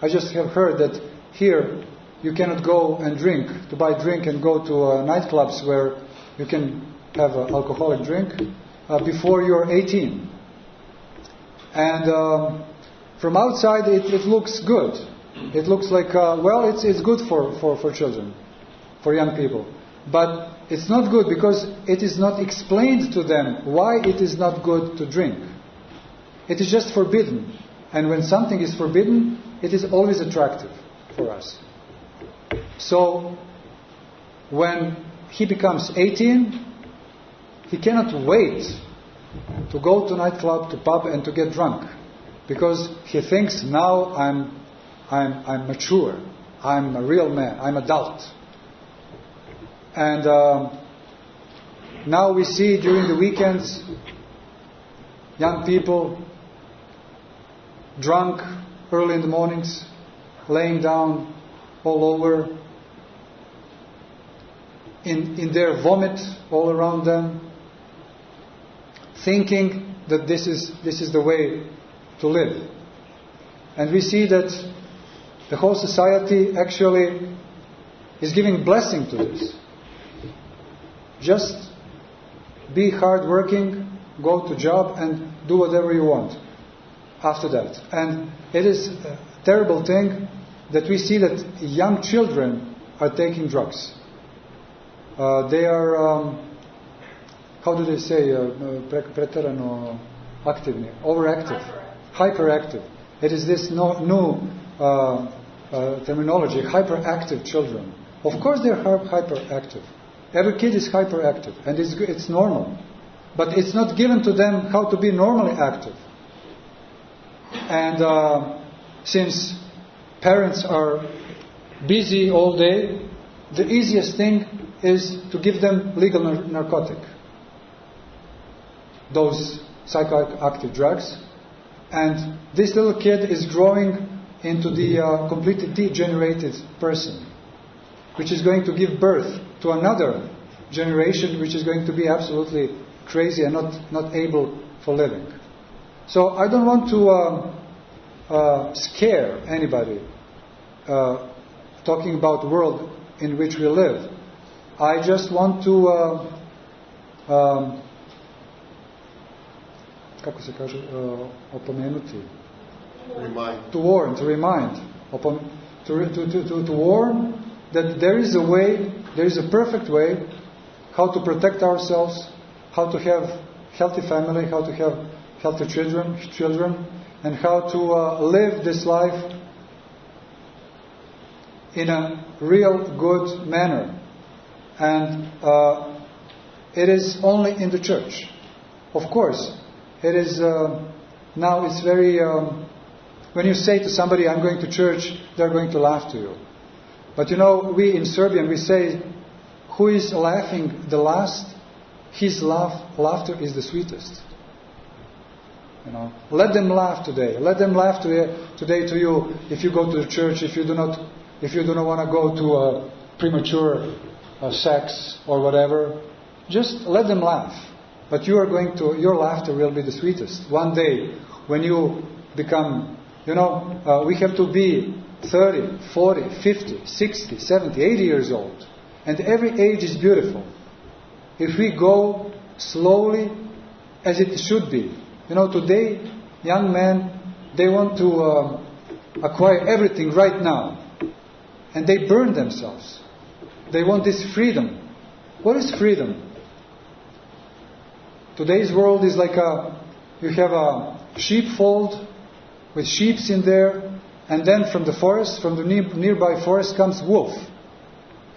I just have heard that here you cannot go and drink, to buy drink and go to nightclubs where you can have an alcoholic drink before you're 18. And from outside it looks good. It looks like, it's good for children, for young people. But it's not good because it is not explained to them why it is not good to drink. It is just forbidden. And when something is forbidden, it is always attractive for us. So, when he becomes 18, he cannot wait to go to nightclub, to pub, and to get drunk, because he thinks, now I'm mature, I'm a real man, I'm adult. And now we see during the weekends young people drunk early in the mornings, laying down all over, in their vomit all around them, thinking that this is the way to live. And we see that the whole society actually is giving blessing to this. Just be hardworking, go to job and do whatever you want after that. And it is a terrible thing that we see that young children are taking drugs. They are, how do they say, preterano activni, overactive, hyperactive. It is this new terminology, hyperactive children. Of course they are hyperactive. Every kid is hyperactive, and it's normal. But it's not given to them how to be normally active. And since parents are busy all day, the easiest thing is to give them legal narcotic, those psychoactive drugs. And this little kid is growing into the completely degenerated person, which is going to give birth to another generation which is going to be absolutely crazy and not able for living. So I don't want to scare anybody talking about the world in which we live. I just want to kako se kaže, opomenuti, to warn, to remind, to warn that there is a way, there is a perfect way how to protect ourselves, how to have healthy family, how to have healthy children, and how to live this life in a real good manner. And it is only in the church. Of course, it is now it's very when you say to somebody, I'm going to church, they're going to laugh to you. But you know, we in Serbian, we say, who is laughing the last, his laughter is the sweetest. You know, let them laugh today. Let them laugh today to you if you go to the church, if you do not want to go to a premature sex or whatever. Just let them laugh. But your laughter will be the sweetest. One day, when you become, we have to be 30, 40, 50, 60, 70, 80 years old. And every age is beautiful. If we go slowly, as it should be. Today, young men, they want to acquire everything right now. And they burn themselves. They want this freedom. What is freedom? Today's world is like you have a sheepfold with sheep in there, and then from the forest, from the nearby forest comes wolf.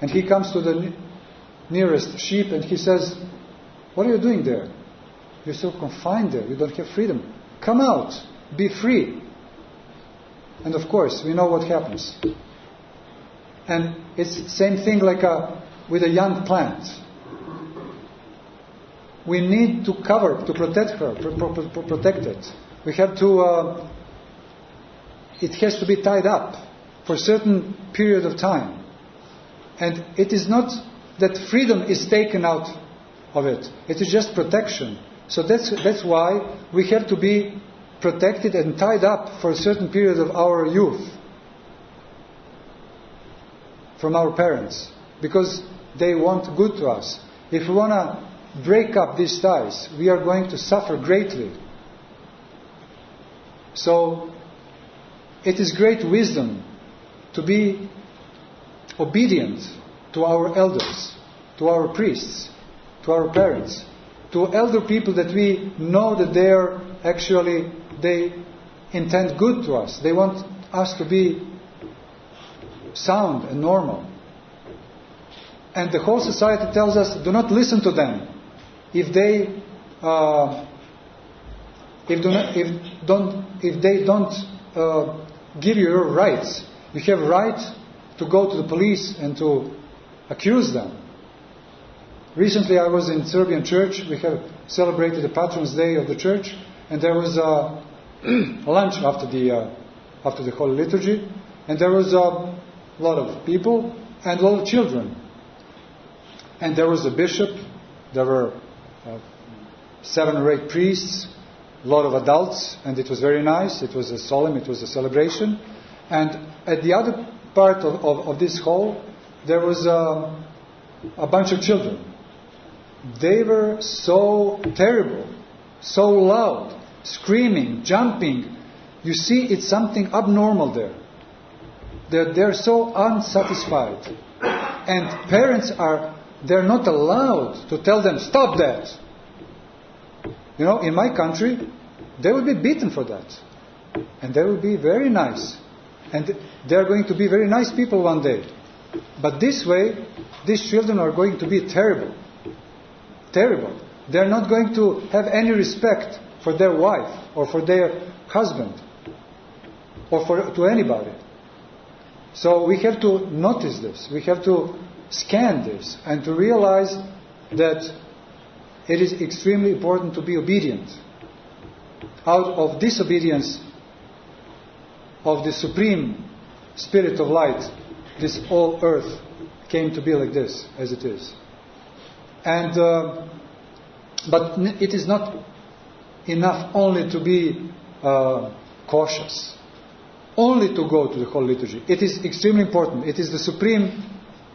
And he comes to the nearest sheep and he says, "What are you doing there? You're so confined there. You don't have freedom. Come out. Be free." And of course, we know what happens. And it's the same thing like with a young plant. We need to cover, to protect her, protect it. We have to, it has to be tied up for a certain period of time. And it is not that freedom is taken out of it. It is just protection. So that's why we have to be protected and tied up for a certain period of our youth from our parents, because they want good to us. If we want to break up these ties, we are going to suffer greatly. So it is great wisdom to be obedient to our elders, to our priests, to our parents, to elder people that we know that they intend good to us. They want us to be sound and normal. And the whole society tells us, do not listen to them. If they don't give you your rights, you have a right to go to the police and to accuse them. Recently I was in Serbian church. We have celebrated the Patron's Day of the church, and there was a lunch after the Holy Liturgy, and there was a lot of people and a lot of children. And there was a bishop, there were 7 or 8 priests, a lot of adults, and it was very nice. It was a solemn, it was a celebration. And at the other part of this hall, there was a bunch of children. They were so terrible, so loud, screaming, jumping. You see, it's something abnormal there. They're so unsatisfied. And parents they're not allowed to tell them, stop that. You know, in my country, they will be beaten for that. And they will be very nice. And they're going to be very nice people one day. But this way, these children are going to be terrible. Terrible. They're not going to have any respect for their wife or for their husband or to anybody. So we have to notice this. We have to scan this and to realize that it is extremely important to be obedient. Out of disobedience of the Supreme Spirit of Light, this whole earth came to be like this, as it is. And but it is not enough only to be cautious, only to go to the Holy Liturgy. It is extremely important. It is the supreme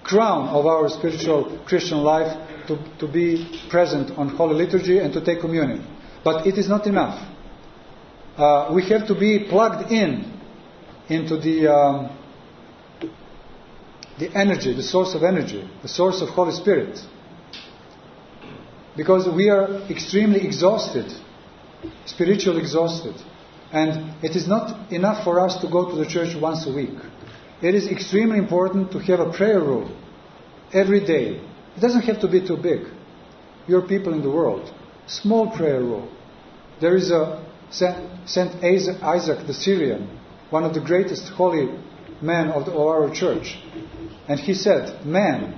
crown of our spiritual Christian life to be present on Holy Liturgy and to take communion. But it is not enough. We have to be plugged into the energy, the source of energy, the source of Holy Spirit. Because we are extremely exhausted, spiritually exhausted. And it is not enough for us to go to the church once a week. It is extremely important to have a prayer room every day. It doesn't have to be too big. Your people in the world. Small prayer room. There is a Saint Isaac the Syrian, one of the greatest holy men of our church. And he said, man,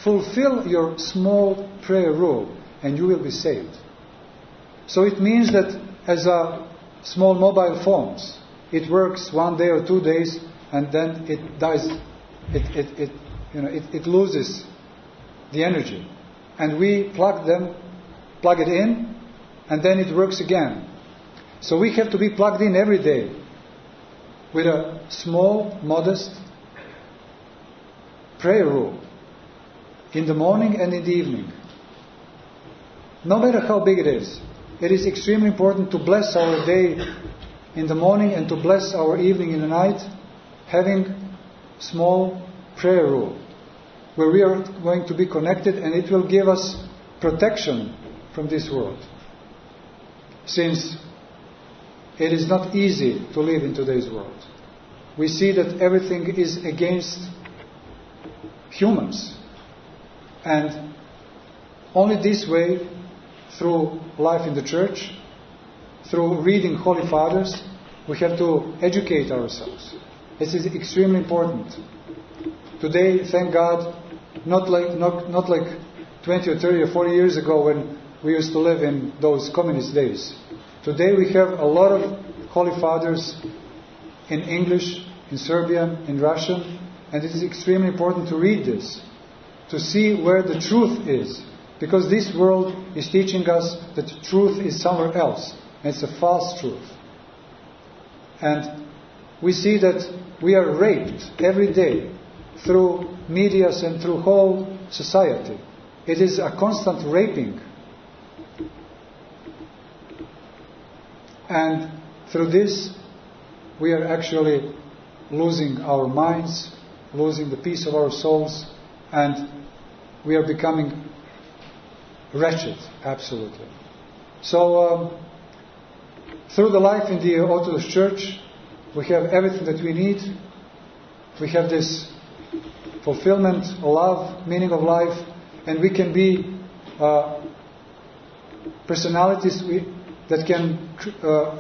fulfill your small prayer rule and you will be saved. So it means that as a small mobile phones, it works 1 day or 2 days and then it dies. It loses the energy. And we plug it in, and then it works again. So we have to be plugged in every day with a small, modest prayer rule in the morning and in the evening. No matter how big it is extremely important to bless our day in the morning and to bless our evening in the night, having small prayer rule where we are going to be connected, and it will give us protection from this world. Since it is not easy to live in today's world. We see that everything is against humans. And only this way, through life in the church, through reading Holy Fathers, we have to educate ourselves. This is extremely important. Today, thank God, not like 20 or 30 or 40 years ago when we used to live in those communist days. Today we have a lot of Holy Fathers in English, in Serbian, in Russian, and it is extremely important to read this, to see where the truth is. Because this world is teaching us that the truth is somewhere else, and it's a false truth. And we see that we are raped every day through medias and through whole society. It is a constant raping. And through this, we are actually losing our minds, losing the peace of our souls, and we are becoming wretched, absolutely. So, through the life in the Orthodox Church, we have everything that we need. We have this fulfillment, love, meaning of life, and we can be personalities that can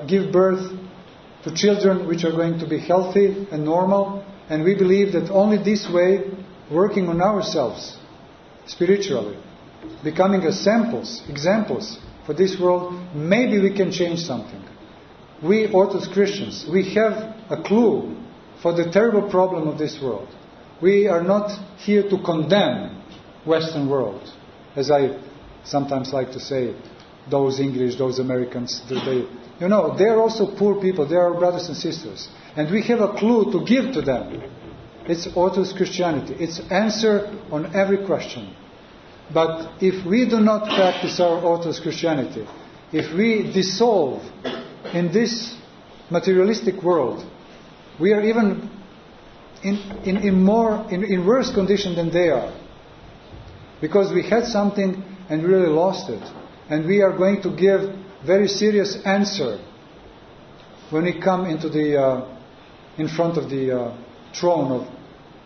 give birth to children which are going to be healthy and normal. And we believe that only this way, working on ourselves spiritually, becoming examples for this world, maybe we can change something. We Orthodox Christians, we have a clue for the terrible problem of this world. We are not here to condemn Western world, as I sometimes like to say, those English, those Americans, they are also poor people, they are brothers and sisters. And we have a clue to give to them. It's Orthodox Christianity. It's answer on every question. But if we do not practice our Orthodox Christianity, if we dissolve in this materialistic world, we are even in worse condition than they are. Because we had something and really lost it. And we are going to give very serious answer when we come into in front of the throne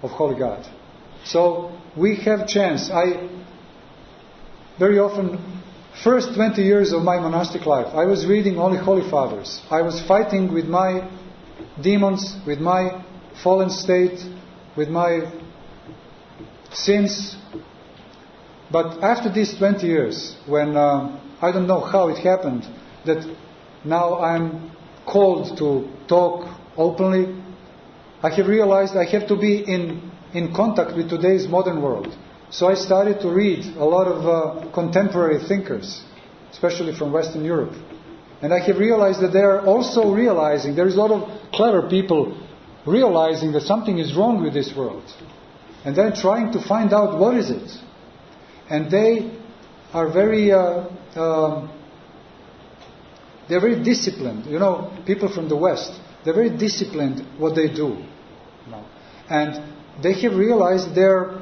of Holy God. So we have chance. I very often, first 20 years of my monastic life, I was reading only Holy Fathers. I was fighting with my demons, with my fallen state, with my sins. But after these 20 years, when I don't know how it happened, that now I'm called to talk openly, I have realized I have to be in contact with today's modern world. So I started to read a lot of contemporary thinkers, especially from Western Europe. And I have realized that they are also realizing, there is a lot of clever people realizing that something is wrong with this world. And then trying to find out what is it. And they are very they're very disciplined. People from the West, they're very disciplined what they do. And they have realized they're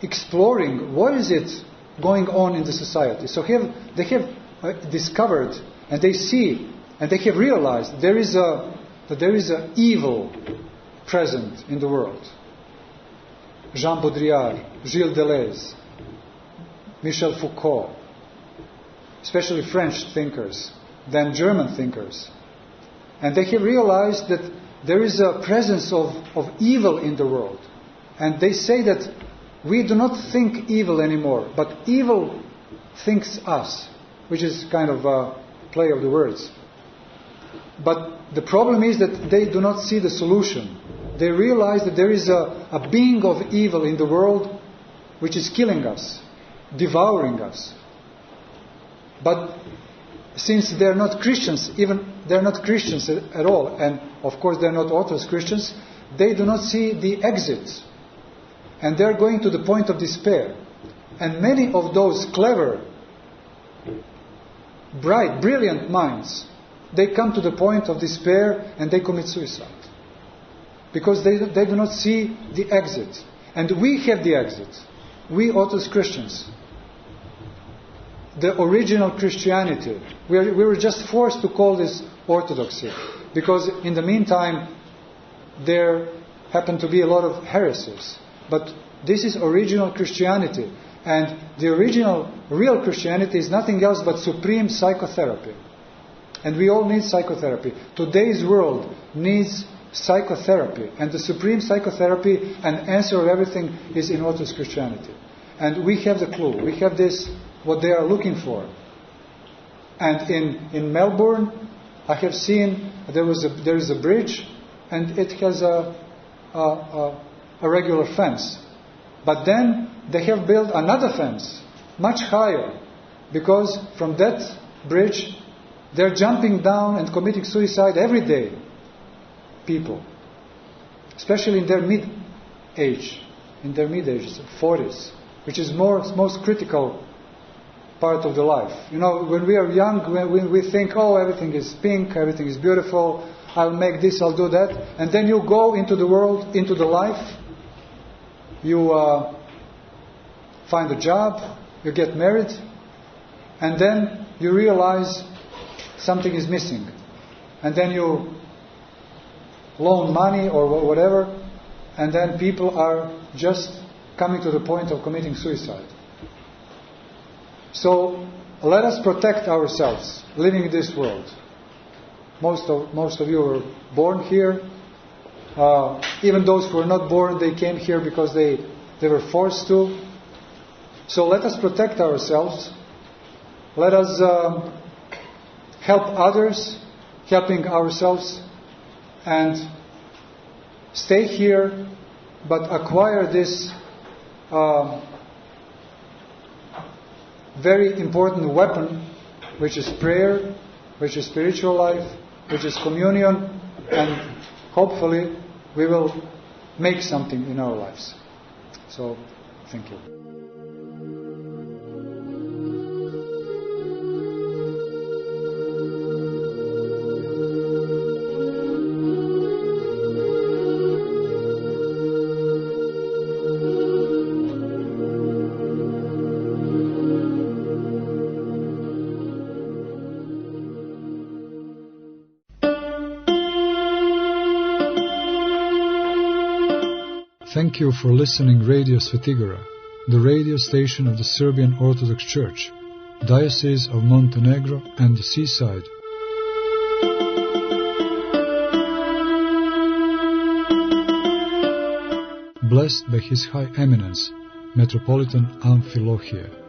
exploring what is it going on in the society. So they have discovered, and they see, and they have realized that there is a evil present in the world. Jean Baudrillard, Gilles Deleuze, Michel Foucault, especially French thinkers, then German thinkers. And they have realized that there is a presence of evil in the world. And they say that we do not think evil anymore, but evil thinks us, which is kind of a play of the words. But the problem is that they do not see the solution. They realize that there is a being of evil in the world which is killing us, devouring us. But since they're not Christians, they're not Christians at all, and of course they're not Orthodox Christians, they do not see the exit. And they're going to the point of despair. And many of those clever, bright, brilliant minds, they come to the point of despair and they commit suicide. Because they do not see the exit. And we have the exit. we Orthodox Christians, the original Christianity, we were just forced to call this orthodoxy, because in the meantime there happened to be a lot of heresies. But this is original Christianity, and the original, real Christianity is nothing else but supreme psychotherapy. And we all need psychotherapy. Today's world needs psychotherapy, and the supreme psychotherapy and answer of everything is in Orthodox Christianity. And we have the clue. We have this, what they are looking for. And in Melbourne, I have seen there is a bridge, and it has a regular fence. But then they have built another fence, much higher, because from that bridge they're jumping down and committing suicide every day. People, especially in their mid-ages, 40s, which is most critical part of the life. You know, when we are young, when we think, oh, everything is pink, everything is beautiful, I'll make this, I'll do that, and then you go into the world, into the life, you find a job, you get married, and then you realize something is missing, and then you loan money or whatever, and then people are just coming to the point of committing suicide. So let us protect ourselves living in this world. Most of you were born here. Even those who were not born, they came here because they were forced to. So let us protect ourselves. Let us help others, helping ourselves, and stay here, but acquire this very important weapon, which is prayer, which is spiritual life, which is communion, and hopefully we will make something in our lives. So, thank you. Thank you for listening Radio Svetigora, the radio station of the Serbian Orthodox Church, Diocese of Montenegro and the Seaside. Blessed by His High Eminence, Metropolitan Amphilohije.